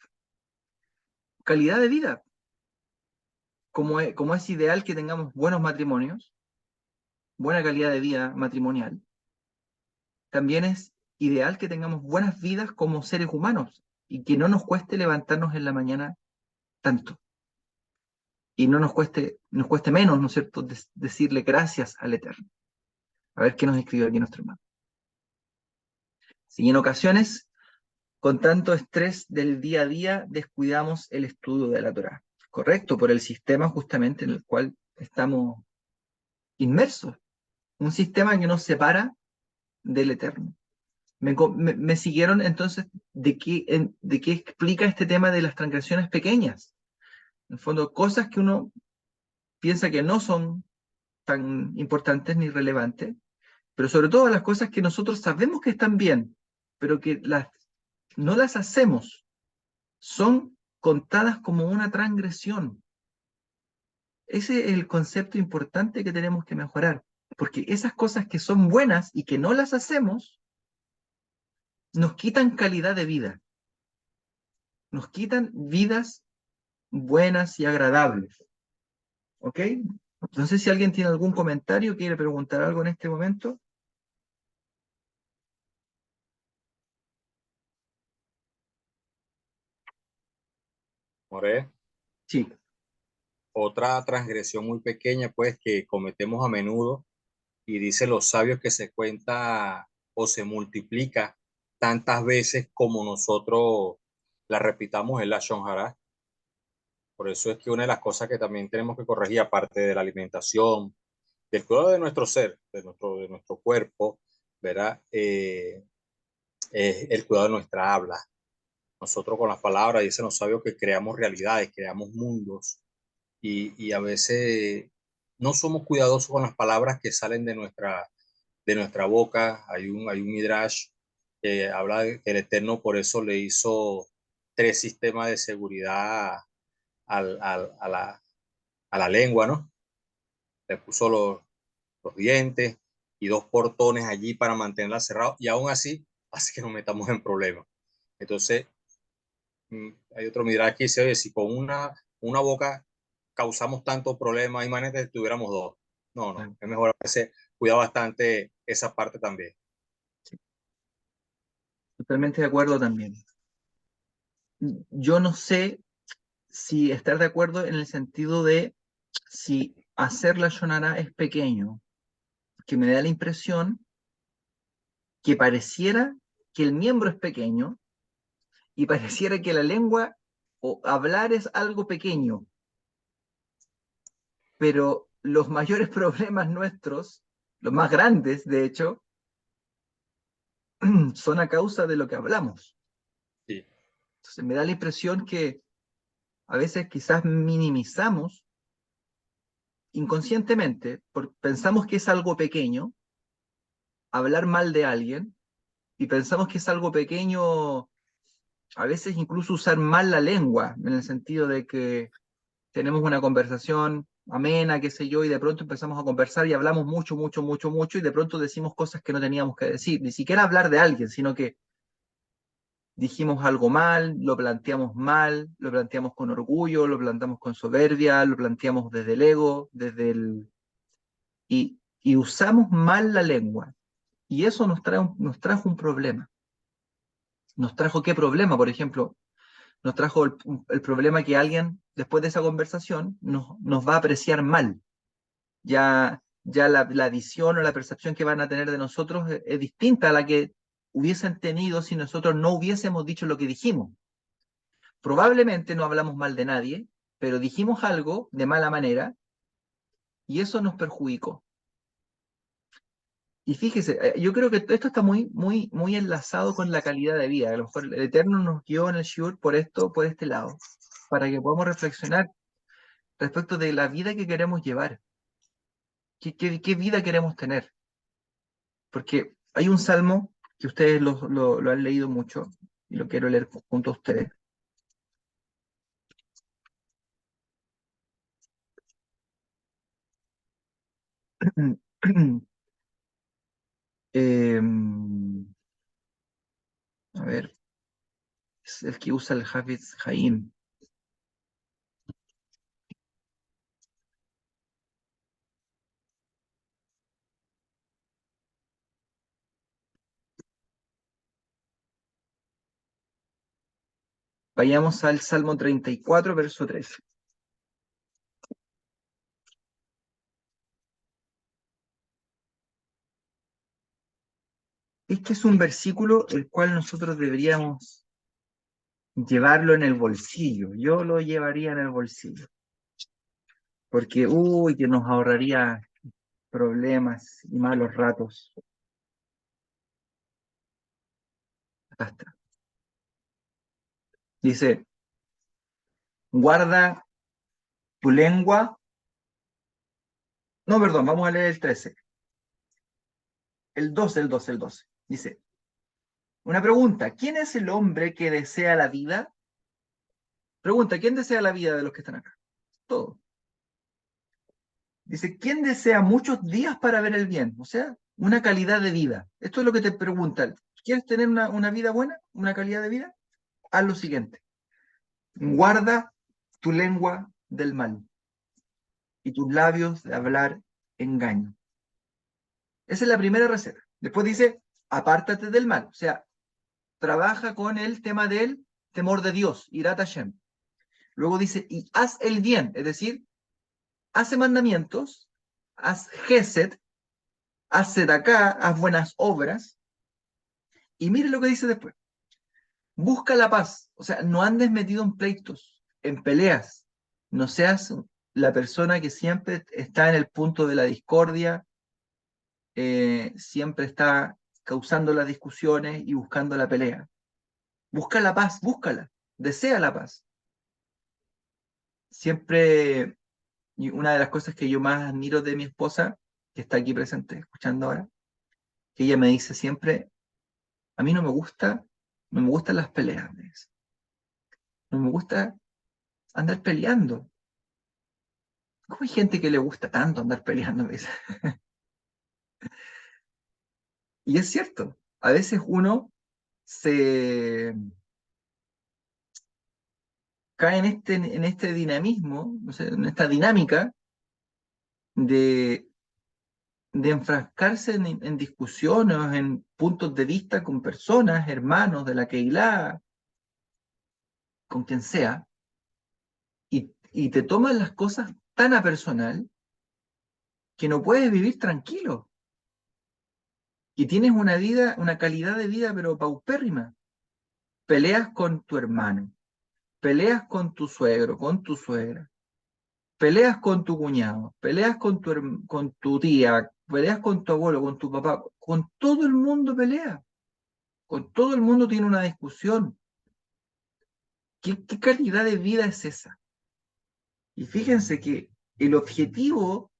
calidad de vida, como es ideal que tengamos buenos matrimonios, buena calidad de vida matrimonial. También es ideal que tengamos buenas vidas como seres humanos y que no nos cueste levantarnos en la mañana tanto. Y no nos cueste menos, ¿no es cierto?, decirle gracias al Eterno. A ver qué nos escribió aquí nuestro hermano. Si en ocasiones, con tanto estrés del día a día, descuidamos el estudio de la Torá. Correcto, por el sistema justamente en el cual estamos inmersos. un sistema que nos separa del eterno. Me siguieron entonces de qué explica este tema de las transgresiones pequeñas. En el fondo, cosas que uno piensa que no son tan importantes ni relevantes, pero sobre todo las cosas que nosotros sabemos que están bien, pero que no las hacemos, son contadas como una transgresión. Ese es el concepto importante que tenemos que mejorar, porque esas cosas que son buenas y que no las hacemos, nos quitan calidad de vida, nos quitan vidas buenas y agradables. ¿Ok? No sé si alguien tiene algún comentario, quiere preguntar algo en este momento. More, Sí, otra transgresión muy pequeña, pues, que cometemos a menudo, y dice los sabios que se cuenta o se multiplica tantas veces como nosotros la repitamos en la Shonjara. Por eso es que una de las cosas que también tenemos que corregir, aparte de la alimentación, del cuidado de nuestro ser, de nuestro cuerpo, ¿verdad? Es el cuidado de nuestra habla. Nosotros con las palabras, dicen los sabios, que creamos realidades, creamos mundos, y a veces no somos cuidadosos con las palabras que salen de nuestra boca. Hay un midrash que habla de que el Eterno por eso le hizo tres sistemas de seguridad al, al, a, la, a la lengua, ¿no? Le puso los dientes y dos portones allí para mantenerla cerrada, y aún así hace que nos metamos en problemas. Entonces, hay otro midrash que dice, oye, si con una boca causamos tanto problema, imagínate si tuviéramos dos. No, no, claro, es mejor a veces cuidar bastante esa parte también. sí, totalmente de acuerdo también. Yo no sé si estar de acuerdo en el sentido de si hacer la shonara es pequeño, que me da la impresión que pareciera que el miembro es pequeño y pareciera que la lengua o hablar es algo pequeño, pero los mayores problemas nuestros, los más grandes, de hecho, son a causa de lo que hablamos. Sí, Entonces me da la impresión que a veces quizás minimizamos inconscientemente, porque pensamos que es algo pequeño, hablar mal de alguien, y pensamos que es algo pequeño, a veces incluso usar mal la lengua, en el sentido de que tenemos una conversación amena, qué sé yo, y de pronto empezamos a conversar y hablamos mucho, mucho, mucho, mucho, y de pronto decimos cosas que no teníamos que decir, ni siquiera hablar de alguien, sino que dijimos algo mal, lo planteamos con orgullo, lo planteamos con soberbia, lo planteamos desde el ego, y usamos mal la lengua. Y eso nos trajo un problema. ¿Nos trajo qué problema? Por ejemplo, nos trajo el problema que alguien, después de esa conversación, nos va a apreciar mal. Ya la visión o la percepción que van a tener de nosotros es distinta a la que hubiesen tenido si nosotros no hubiésemos dicho lo que dijimos. Probablemente no hablamos mal de nadie, pero dijimos algo de mala manera y eso nos perjudicó. Y fíjese, yo creo que esto está muy, muy, muy enlazado con la calidad de vida. A lo mejor el Eterno nos guió en el Shur por esto, por este lado, para que podamos reflexionar respecto de la vida que queremos llevar. ¿Qué vida queremos tener? Porque hay un salmo que ustedes lo han leído mucho y lo quiero leer junto a ustedes. Eh, a ver, es el que usa el Hafiz Haim. Vayamos al Salmo 34, verso 3. Este es un versículo el cual nosotros deberíamos llevarlo en el bolsillo. Yo lo llevaría en el bolsillo. Porque, uy, que nos ahorraría. problemas y malos ratos. Acá está. Dice, guarda tu lengua. No, perdón, vamos a leer el 13. El 12. Dice, una pregunta, ¿quién es el hombre que desea la vida? Pregunta, ¿quién desea la vida de los que están acá? Todo. Dice, ¿quién desea muchos días para ver el bien? O sea, una calidad de vida. Esto es lo que te preguntan. ¿Quieres tener una vida buena? ¿Una calidad de vida? Haz lo siguiente. Guarda tu lengua del mal y tus labios de hablar engaño. Esa es la primera receta. Después dice, apártate del mal. O sea, trabaja con el tema del temor de Dios, Irat Hashem. Luego dice, y haz el bien, es decir, hace mandamientos, haz gesed, haz acá, haz buenas obras. Y mire lo que dice después. Busca la paz. O sea, no andes metido en pleitos, en peleas. No seas la persona que siempre está en el punto de la discordia, siempre está causando las discusiones y buscando la pelea. Busca la paz, búscala, desea la paz. Siempre, y una de las cosas que yo más admiro de mi esposa, que está aquí presente, escuchando ahora, que ella me dice siempre, a mí no me gustan las peleas, me dice. No me gusta andar peleando. ¿Cómo hay gente que le gusta tanto andar peleando? Me dice. Y es cierto, a veces uno se cae en este dinamismo, o sea, en esta dinámica de, de enfrascarse en discusiones, en puntos de vista con personas, hermanos de la Keilah, con quien sea, y te toman las cosas tan a personal que no puedes vivir tranquilo. Y tienes una vida, una calidad de vida, pero paupérrima. Peleas con tu hermano, peleas con tu suegro, con tu suegra, peleas con tu cuñado, peleas con tu tía, peleas con tu abuelo, con tu papá, con todo el mundo pelea, con todo el mundo tiene una discusión. ¿Qué calidad de vida es esa? Y fíjense que el objetivo,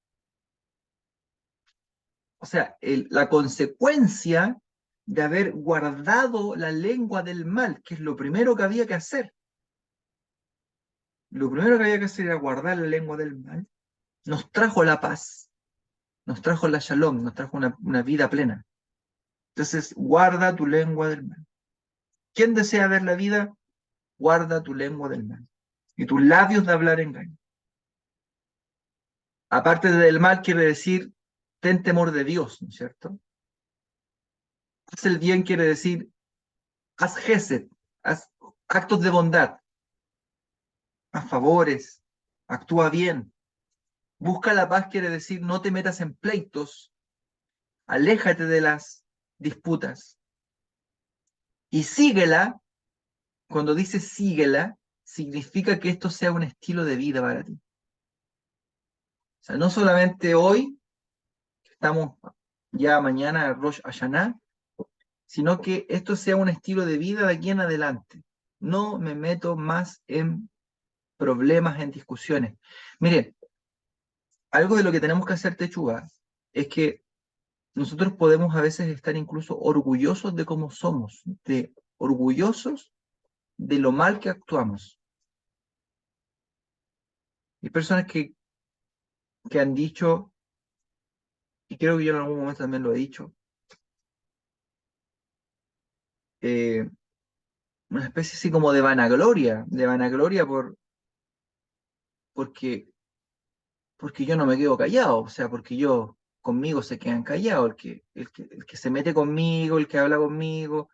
o sea, la consecuencia de haber guardado la lengua del mal, que es lo primero que había que hacer, lo primero que había que hacer era guardar la lengua del mal, nos trajo la paz, nos trajo la shalom, nos trajo una vida plena. Entonces, guarda tu lengua del mal. ¿Quién desea ver la vida? Guarda tu lengua del mal. Y tus labios de hablar engaño. Aparte del mal quiere decir, ten temor de Dios, ¿no es cierto? Haz el bien quiere decir, haz gesed, haz actos de bondad, haz favores, actúa bien. Busca la paz quiere decir, no te metas en pleitos, aléjate de las disputas. Y síguela, cuando dice síguela, significa que esto sea un estilo de vida para ti. O sea, no solamente hoy, estamos ya mañana Rosh Hashanah, sino que esto sea un estilo de vida de aquí en adelante. No me meto más en problemas, en discusiones. Miren, algo de lo que tenemos que hacer, Techuga, es que nosotros podemos a veces estar incluso orgullosos de cómo somos, orgullosos de lo mal que actuamos. Hay personas que han dicho, y creo que yo en algún momento también lo he dicho, eh, una especie así como de vanagloria porque, porque yo no me quedo callado, o sea, porque yo conmigo se quedan callados, el que se mete conmigo, el que habla conmigo,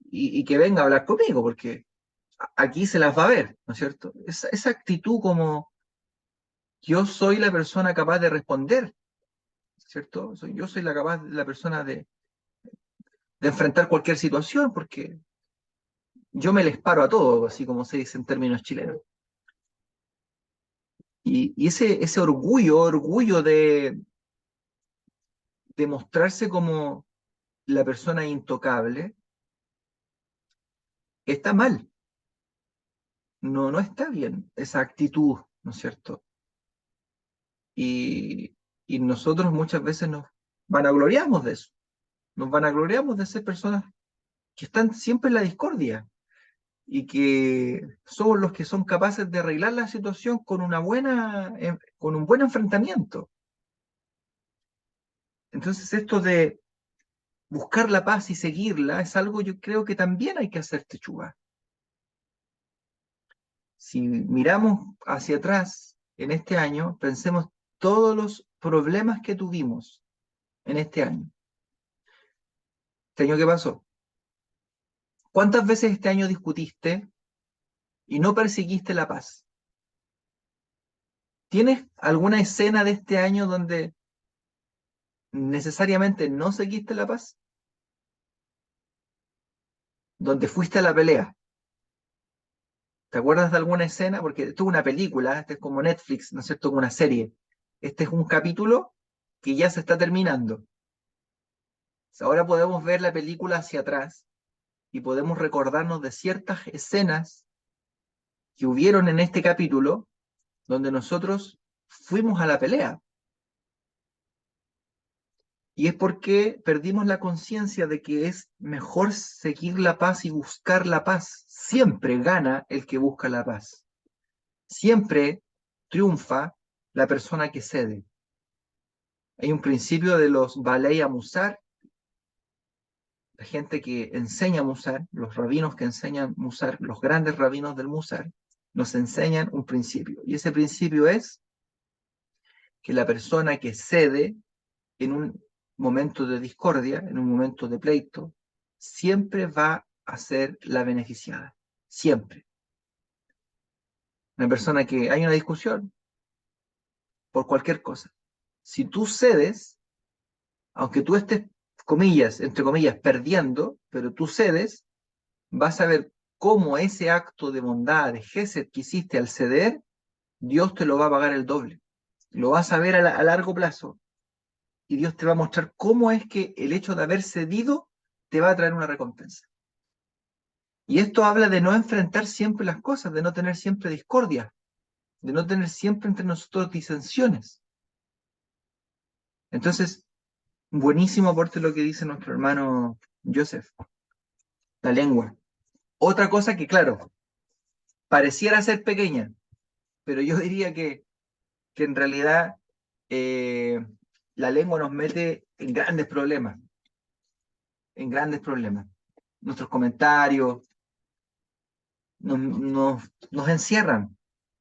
y que venga a hablar conmigo, porque aquí se las va a ver, ¿no es cierto? Esa actitud como yo soy la persona capaz de responder, ¿cierto? Yo soy la persona de enfrentar cualquier situación, porque yo me les paro a todo, así como se dice en términos chilenos. Y ese orgullo de mostrarse como la persona intocable, está mal. No está bien esa actitud, ¿no es cierto? Y, y nosotros muchas veces nos vanagloriamos de eso. Nos vanagloriamos de ser personas que están siempre en la discordia y que somos los que son capaces de arreglar la situación con con un buen enfrentamiento. Entonces, esto de buscar la paz y seguirla es algo yo creo que también hay que hacer Techuvá. Si miramos hacia atrás en este año, pensemos todos los problemas que tuvimos en este año. Este año que pasó. ¿Cuántas veces este año discutiste y no perseguiste la paz? ¿Tienes alguna escena de este año donde necesariamente no seguiste la paz? Donde fuiste a la pelea. ¿Te acuerdas de alguna escena? Porque esto es una película, este es como Netflix, ¿no es cierto? Como una serie. Este es un capítulo que ya se está terminando. Ahora podemos ver la película hacia atrás y podemos recordarnos de ciertas escenas que hubieron en este capítulo donde nosotros fuimos a la pelea. Y es porque perdimos la conciencia de que es mejor seguir la paz y buscar la paz. Siempre gana el que busca la paz. Siempre triunfa la persona que cede. Hay un principio de los Balei Musar, la gente que enseña Musar, los rabinos que enseñan Musar, los grandes rabinos del Musar, nos enseñan un principio. Y ese principio es que la persona que cede en un momento de discordia, en un momento de pleito, siempre va a ser la beneficiada. Siempre. Una persona que hay una discusión por cualquier cosa. Si tú cedes, aunque tú estés, comillas, entre comillas, perdiendo, pero tú cedes, vas a ver cómo ese acto de bondad, de gesed que hiciste al ceder, Dios te lo va a pagar el doble. Lo vas a ver a largo plazo y Dios te va a mostrar cómo es que el hecho de haber cedido te va a traer una recompensa. Y esto habla de no enfrentar siempre las cosas, de no tener siempre discordia, de no tener siempre entre nosotros disensiones. Entonces, buenísimo aporte lo que dice nuestro hermano Joseph, la lengua. Otra cosa que, claro, pareciera ser pequeña, pero yo diría que en realidad eh, la lengua nos mete en grandes problemas. Nuestros comentarios nos encierran.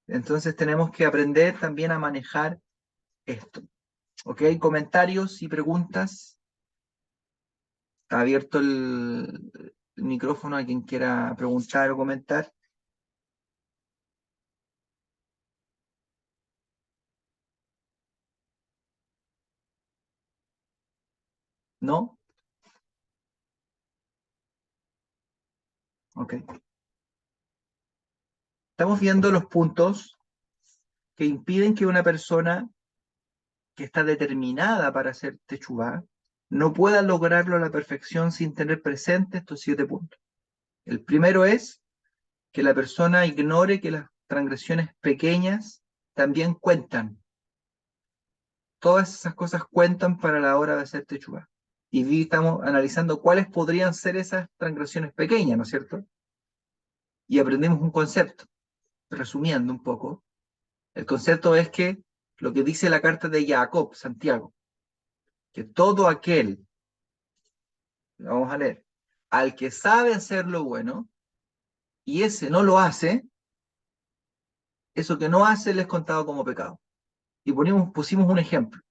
Entonces tenemos que aprender también a manejar esto. ¿Ok? Comentarios y preguntas. Está abierto el micrófono a quien quiera preguntar o comentar. ¿No? Ok. Estamos viendo los puntos que impiden que una persona que está determinada para hacer techubá no pueda lograrlo a la perfección sin tener presente estos 7 puntos. El primero es que la persona ignore que las transgresiones pequeñas también cuentan. Todas esas cosas cuentan para la hora de hacer techubá. Y estamos analizando cuáles podrían ser esas transgresiones pequeñas, ¿no es cierto? Y aprendimos un concepto, resumiendo un poco. El concepto es que lo que dice la carta de Jacob, Santiago, que todo aquel, vamos a leer, al que sabe hacer lo bueno y ese no lo hace, eso que no hace le es contado como pecado. Y pusimos un ejemplo.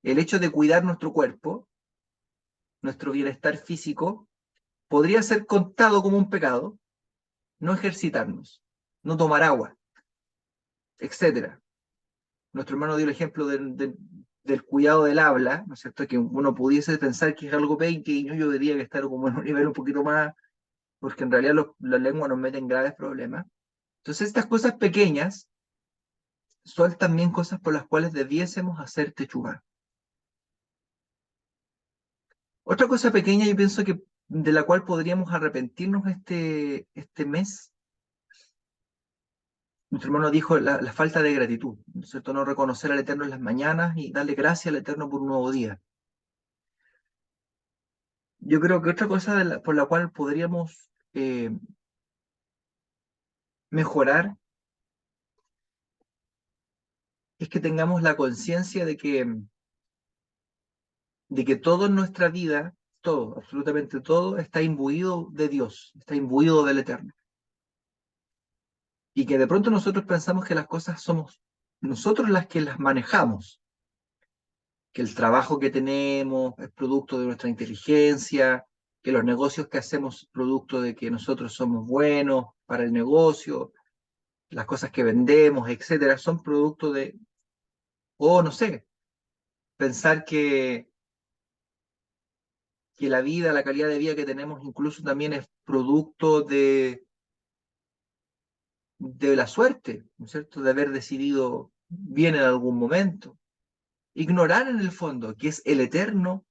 El hecho de cuidar nuestro cuerpo, nuestro bienestar físico, podría ser contado como un pecado, no ejercitarnos, no tomar agua, etcétera. Nuestro hermano dio el ejemplo del cuidado del habla, ¿no es cierto? Que uno pudiese pensar que es algo pequeño, yo diría que estar como en un nivel un poquito más, porque en realidad la lengua nos mete en graves problemas. Entonces, estas cosas pequeñas son también cosas por las cuales debiésemos hacer techubá. Otra cosa pequeña, yo pienso que de la cual podríamos arrepentirnos este mes, nuestro hermano dijo la falta de gratitud, ¿no es cierto? No reconocer al Eterno en las mañanas y darle gracias al Eterno por un nuevo día. Yo creo que otra cosa por la cual podríamos mejorar es que tengamos la conciencia de que todo en nuestra vida, todo, absolutamente todo, está imbuido de Dios, está imbuido del Eterno. Y que de pronto nosotros pensamos que las cosas somos nosotros las que las manejamos, que el trabajo que tenemos es producto de nuestra inteligencia, que los negocios que hacemos es producto de que nosotros somos buenos para el negocio, las cosas que vendemos, etcétera, son producto de, o no sé, pensar que la vida, la calidad de vida que tenemos incluso también es producto de la suerte, ¿no es cierto? De haber decidido bien en algún momento. Ignorar en el fondo que es el Eterno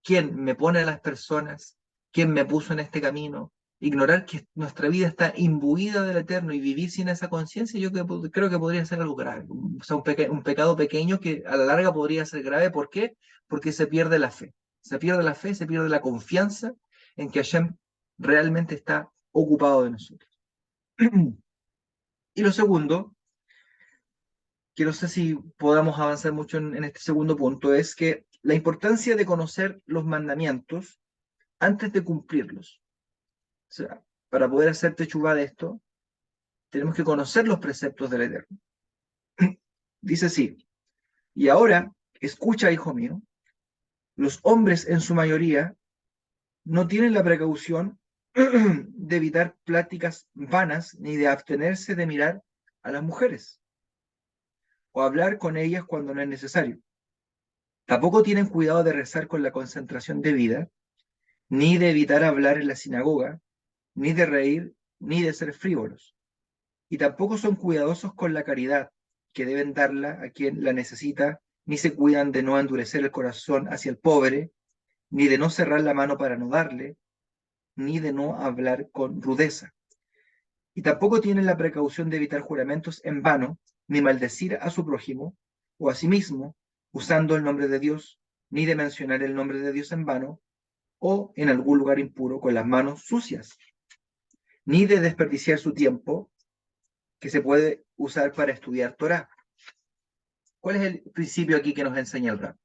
quien me pone a las personas, quien me puso en este camino. Ignorar que nuestra vida está imbuida del Eterno y vivir sin esa conciencia, yo creo que podría ser algo grave. O sea, un pecado pequeño que a la larga podría ser grave. ¿Por qué? Porque se pierde la fe. Se pierde la fe, se pierde la confianza en que Hashem realmente está ocupado de nosotros. Y lo segundo, que no sé si podamos avanzar mucho en este segundo punto, es que la importancia de conocer los mandamientos antes de cumplirlos. O sea, para poder hacer techubá de esto, tenemos que conocer los preceptos del Eterno. Dice así, y ahora, escucha, hijo mío, los hombres en su mayoría no tienen la precaución de evitar pláticas vanas ni de abstenerse de mirar a las mujeres o hablar con ellas cuando no es necesario. Tampoco tienen cuidado de rezar con la concentración debida, ni de evitar hablar en la sinagoga, ni de reír, ni de ser frívolos. Y tampoco son cuidadosos con la caridad, que deben darla a quien la necesita, ni se cuidan de no endurecer el corazón hacia el pobre, ni de no cerrar la mano para no darle, ni de no hablar con rudeza. Y tampoco tienen la precaución de evitar juramentos en vano, ni maldecir a su prójimo o a sí mismo, usando el nombre de Dios, ni de mencionar el nombre de Dios en vano, o en algún lugar impuro con las manos sucias, ni de desperdiciar su tiempo que se puede usar para estudiar Torah. ¿Cuál es el principio aquí que nos enseña el Rab?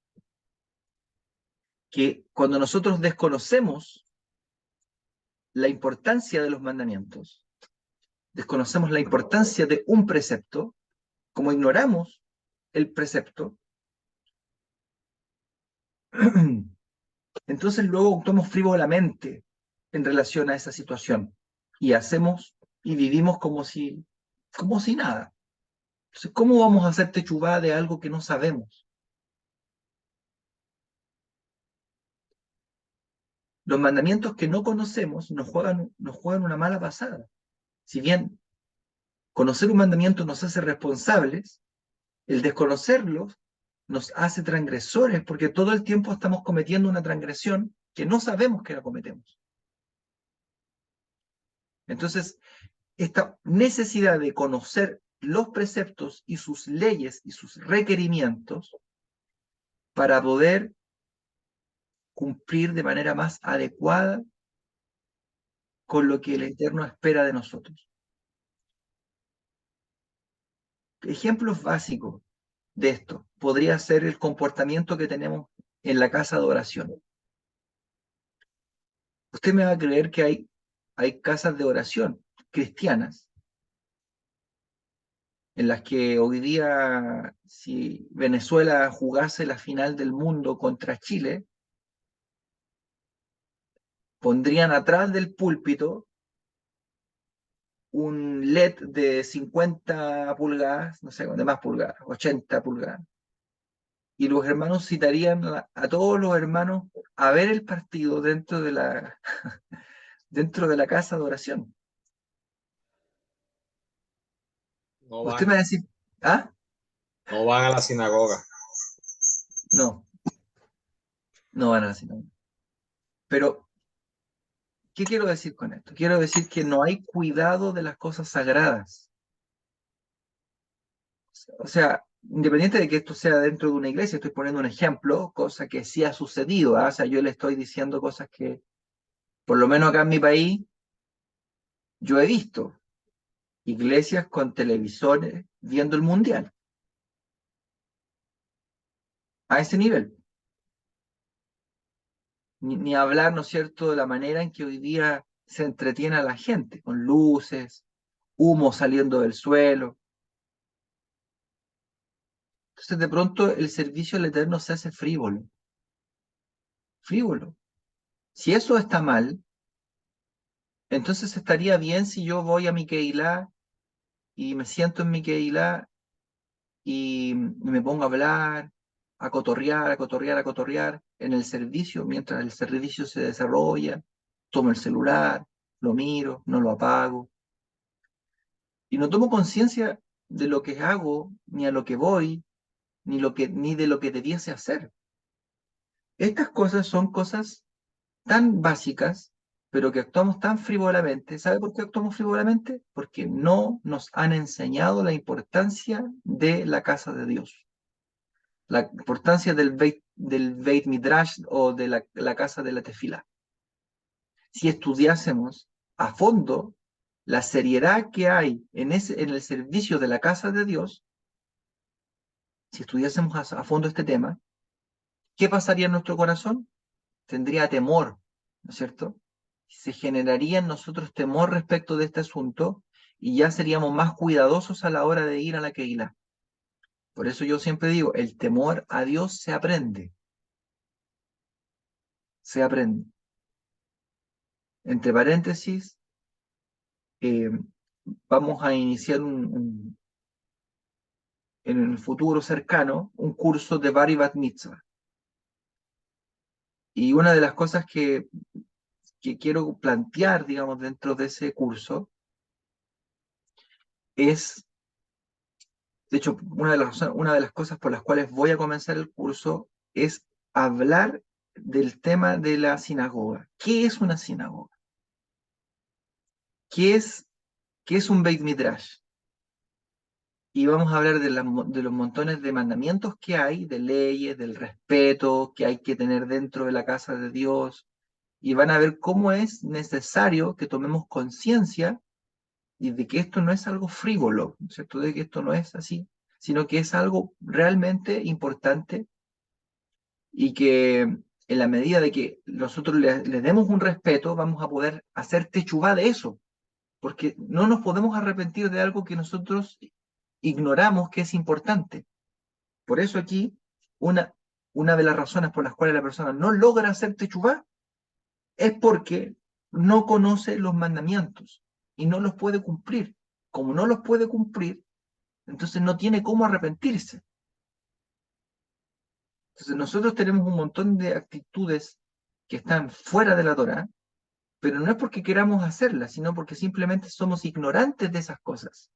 Que cuando nosotros desconocemos la importancia de los mandamientos, desconocemos la importancia de un precepto, como ignoramos el precepto, entonces luego actuamos frívolamente en relación a esa situación y hacemos y vivimos como si nada. Entonces, ¿cómo vamos a hacer techubá de algo que no sabemos? Los mandamientos que no conocemos nos juegan una mala pasada. Si bien conocer un mandamiento nos hace responsables, el desconocerlos nos hace transgresores porque todo el tiempo estamos cometiendo una transgresión que no sabemos que la cometemos. Entonces, esta necesidad de conocer los preceptos y sus leyes y sus requerimientos para poder cumplir de manera más adecuada con lo que el Eterno espera de nosotros. Ejemplos básicos de esto podría ser el comportamiento que tenemos en la casa de oración. Usted me va a creer que hay casas de oración cristianas en las que hoy día, si Venezuela jugase la final del mundo contra Chile, pondrían atrás del púlpito un LED de 50 pulgadas, no sé, de más pulgadas, 80 pulgadas, y los hermanos citarían a todos los hermanos a ver el partido dentro de la casa de oración. No Usted van, me va a decir, ah, no van a la sinagoga. no, no van a decir, no. Pero, ¿qué quiero decir con esto? Quiero decir que no hay cuidado de las cosas sagradas. O sea, independiente de que esto sea dentro de una iglesia, estoy poniendo un ejemplo, cosa que sí ha sucedido, ¿ah? O sea, yo le estoy diciendo cosas que, por lo menos acá en mi país, yo he visto iglesias con televisores viendo el mundial, a ese nivel. Ni hablar, ¿no es cierto?, de la manera en que hoy día se entretiene a la gente, con luces, humo saliendo del suelo. Entonces, de pronto, el servicio al Eterno se hace frívolo, frívolo. Si eso está mal, entonces estaría bien si yo voy a mi Keilah y me siento en mi Keilah y me pongo a hablar, a cotorrear, a cotorrear, a cotorrear en el servicio, mientras el servicio se desarrolla, tomo el celular, lo miro, no lo apago, y no tomo conciencia de lo que hago, ni a lo que voy, ni de lo que debiese hacer. Estas cosas son cosas tan básicas, pero que actuamos tan frívolamente. ¿Sabe por qué actuamos frívolamente? Porque no nos han enseñado la importancia de la casa de Dios, la importancia del Beit Midrash o de la casa de la Tefilá. Si estudiásemos a fondo la seriedad que hay en el servicio de la casa de Dios, si estudiásemos a fondo este tema, ¿qué pasaría en nuestro corazón? Tendría temor, ¿no es cierto? Se generaría en nosotros temor respecto de este asunto y ya seríamos más cuidadosos a la hora de ir a la Keilah. Por eso yo siempre digo, el temor a Dios se aprende, se aprende. Entre paréntesis, eh, vamos a iniciar en el futuro cercano un curso de Bari Bat Mitzvah. Y una de las cosas que quiero plantear, digamos, dentro de ese curso es, de hecho, una de las cosas por las cuales voy a comenzar el curso es hablar del tema de la sinagoga. ¿Qué es una sinagoga? ¿Qué es, qué es un Beit Midrash? Y vamos a hablar de los montones de mandamientos que hay, de leyes, del respeto que hay que tener dentro de la casa de Dios. Y van a ver cómo es necesario que tomemos conciencia y de que esto no es algo frívolo, ¿no es cierto? De que esto no es así, sino que es algo realmente importante y que en la medida de que nosotros le demos un respeto, vamos a poder hacer techubá de eso, porque no nos podemos arrepentir de algo que nosotros ignoramos que es importante. Por eso aquí, una, una de las razones por las cuales la persona no logra hacer techubá es porque no conoce los mandamientos y no los puede cumplir. Como no los puede cumplir, entonces no tiene cómo arrepentirse. Entonces nosotros tenemos un montón de actitudes que están fuera de la Torá, pero no es porque queramos hacerlas, sino porque simplemente somos ignorantes de esas cosas.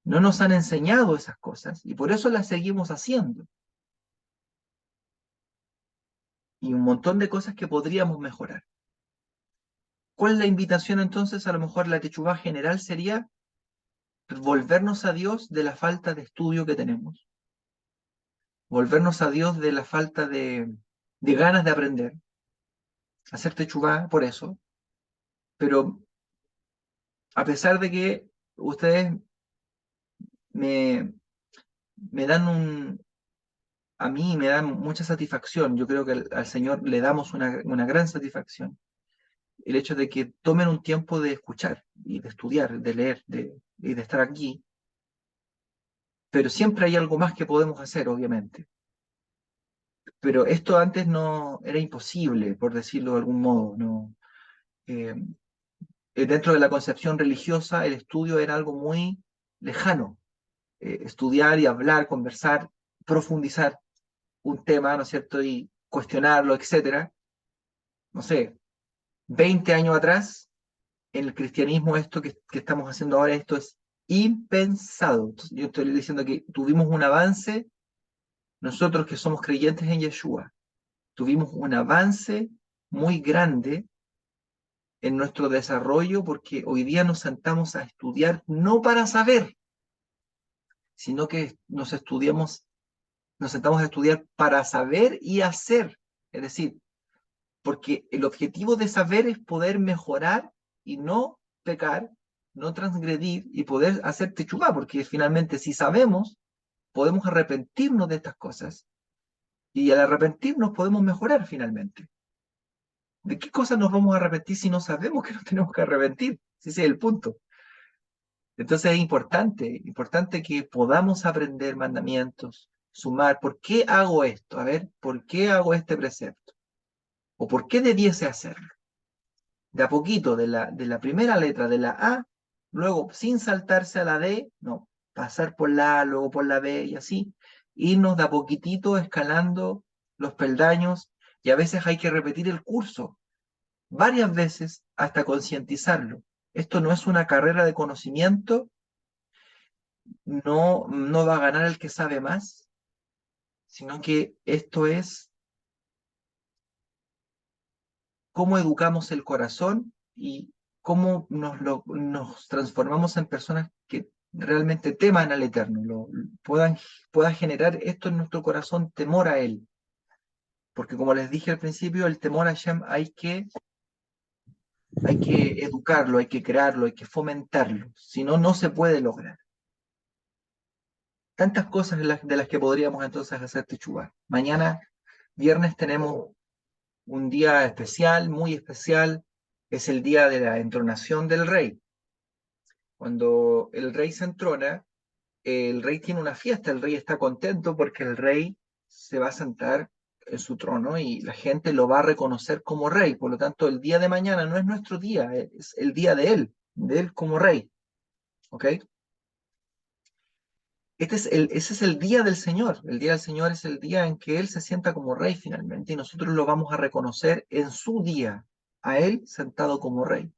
No nos han enseñado esas cosas y por eso las seguimos haciendo. Y un montón de cosas que podríamos mejorar. ¿Cuál es la invitación entonces? A lo mejor la techubá general sería volvernos a Dios de la falta de estudio que tenemos, volvernos a Dios de la falta de ganas de aprender, hacer techubá por eso, pero a pesar de que ustedes me, me dan a mí me dan mucha satisfacción, yo creo que al Señor le damos una gran satisfacción, el hecho de que tomen un tiempo de escuchar y de estudiar, de leer y de estar aquí, pero siempre hay algo más que podemos hacer, obviamente. Pero esto antes no era imposible, por decirlo de algún modo, ¿no? Eh, Dentro de la concepción religiosa, el estudio era algo muy lejano. Estudiar y hablar, conversar, profundizar un tema, ¿no es cierto? Y cuestionarlo, etcétera. No sé, 20 años atrás, en el cristianismo, esto que estamos haciendo ahora, esto es impensado. Entonces, yo estoy diciendo que tuvimos un avance, nosotros que somos creyentes en Yeshua, tuvimos un avance muy grande en nuestro desarrollo, porque hoy día nos sentamos a estudiar no para saber, sino que nos sentamos a estudiar para saber y hacer. Es decir, porque el objetivo de saber es poder mejorar y no pecar, no transgredir y poder hacer techubá, porque finalmente si sabemos, podemos arrepentirnos de estas cosas y al arrepentirnos podemos mejorar finalmente. ¿De qué cosas nos vamos a arrepentir si no sabemos que nos tenemos que arrepentir? Ese es el punto. Entonces es importante que podamos aprender mandamientos, sumar. ¿Por qué hago esto? A ver, ¿por qué hago este precepto? ¿O por qué debiese hacerlo? De a poquito, de la primera letra, de la A, luego sin saltarse a la D, no, pasar por la A, luego por la B y así, irnos de a poquitito escalando los peldaños y a veces hay que repetir el curso varias veces hasta concientizarlo. Esto no es una carrera de conocimiento, no va a ganar el que sabe más, sino que esto es cómo educamos el corazón y cómo nos transformamos en personas que realmente teman al Eterno, puedan generar esto en nuestro corazón, temor a Él. Porque como les dije al principio, el temor a Hashem hay que educarlo, hay que crearlo, hay que fomentarlo, si no, no se puede lograr. Tantas cosas de las que podríamos entonces hacer Techuvá. Mañana, viernes, tenemos un día especial, muy especial, es el día de la entronación del rey. Cuando el rey se entrona, el rey tiene una fiesta, el rey está contento porque el rey se va a sentar en su trono y la gente lo va a reconocer como rey. Por lo tanto, el día de mañana no es nuestro día, es el día de él como rey. ¿Ok? Ese es el día del Señor. El día del Señor es el día en que Él se sienta como rey finalmente y nosotros lo vamos a reconocer en su día, a Él sentado como rey.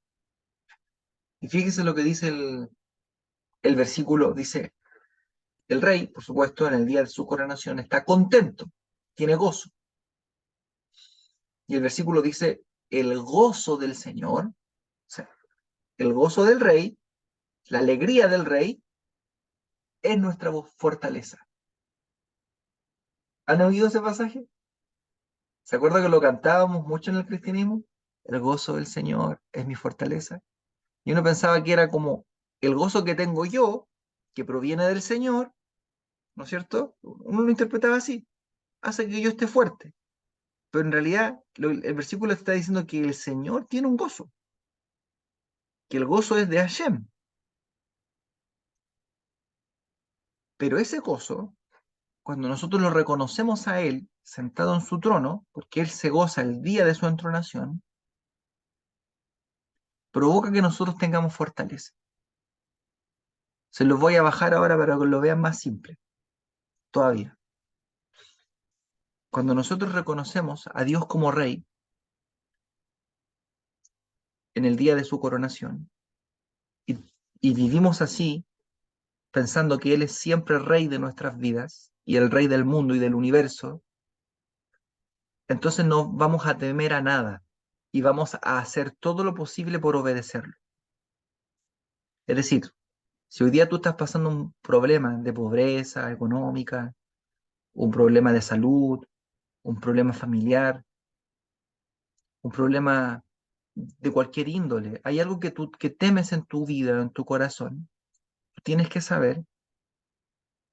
Y fíjese lo que dice el versículo, dice, el rey, por supuesto, en el día de su coronación está contento, tiene gozo. Y el versículo dice, el gozo del Señor, o sea, el gozo del rey, la alegría del rey, es nuestra fortaleza. ¿Han oído ese pasaje? ¿Se acuerda que lo cantábamos mucho en el cristianismo? El gozo del Señor es mi fortaleza. Y uno pensaba que era como el gozo que tengo yo, que proviene del Señor, ¿no es cierto? Uno lo interpretaba así, hace que yo esté fuerte. Pero en realidad el versículo está diciendo que el Señor tiene un gozo, que el gozo es de Hashem. Pero ese gozo, cuando nosotros lo reconocemos a Él sentado en su trono, porque Él se goza el día de su entronación, provoca que nosotros tengamos fortaleza. Se los voy a bajar ahora para que lo vean más simple todavía. Cuando nosotros reconocemos a Dios como Rey en el día de su coronación y, y vivimos así, pensando que Él es siempre Rey de nuestras vidas y el Rey del mundo y del universo, entonces no vamos a temer a nada y vamos a hacer todo lo posible por obedecerlo. Es decir, si hoy día tú estás pasando un problema de pobreza económica, un problema de salud, un problema familiar, un problema de cualquier índole, hay algo que tú que temes en tu vida, en tu corazón, tú tienes que saber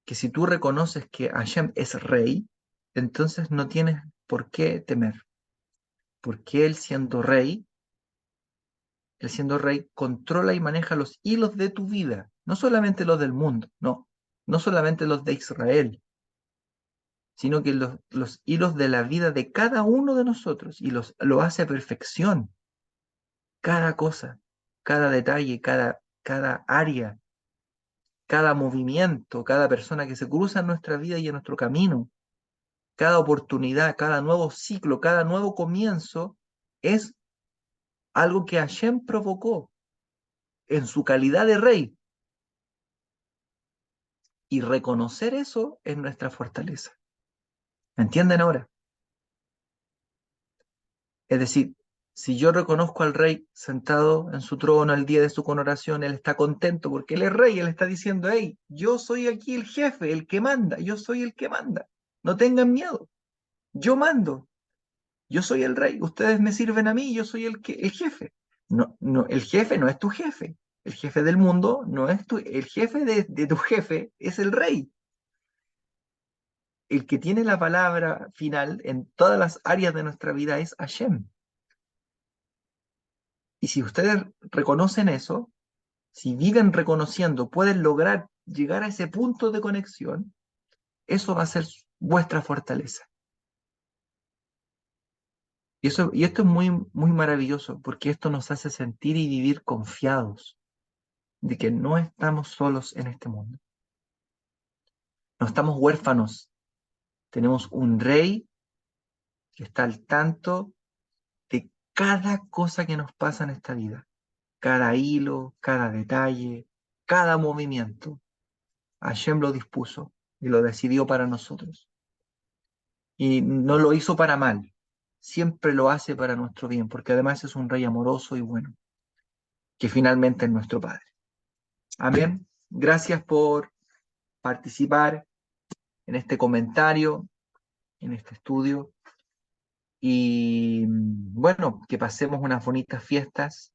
que si tú reconoces que Hashem es rey, entonces no tienes por qué temer, porque él siendo rey, controla y maneja los hilos de tu vida, no solamente los del mundo, no solamente los de Israel, sino que los hilos de la vida de cada uno de nosotros y lo hace a perfección, cada cosa, cada detalle, cada área, cada movimiento, cada persona que se cruza en nuestra vida y en nuestro camino, cada oportunidad, cada nuevo ciclo, cada nuevo comienzo es algo que Hashem provocó en su calidad de rey. Y reconocer eso es nuestra fortaleza. ¿Me entienden ahora? Es decir, Si yo reconozco al rey sentado en su trono el día de su coronación, él está contento porque él es rey, él está diciendo, hey, yo soy aquí el jefe, el que manda, yo soy el que manda. No tengan miedo, yo mando, yo soy el rey, ustedes me sirven a mí, yo soy el jefe. No, no, el jefe no es tu jefe, el jefe del mundo no es el jefe de tu jefe es el rey. El que tiene la palabra final en todas las áreas de nuestra vida es Hashem. Y si ustedes reconocen eso, si viven reconociendo, pueden lograr llegar a ese punto de conexión, eso va a ser vuestra fortaleza. Y esto es muy, muy maravilloso, porque esto nos hace sentir y vivir confiados de que no estamos solos en este mundo. No estamos huérfanos. Tenemos un rey que está al tanto de cada cosa que nos pasa en esta vida. Cada hilo, cada detalle, cada movimiento. Hashem lo dispuso y lo decidió para nosotros. Y no lo hizo para mal, siempre lo hace para nuestro bien, porque además es un rey amoroso y bueno, que finalmente es nuestro Padre. Amén. Gracias por participar en este comentario, en este estudio. Y bueno, que pasemos unas bonitas fiestas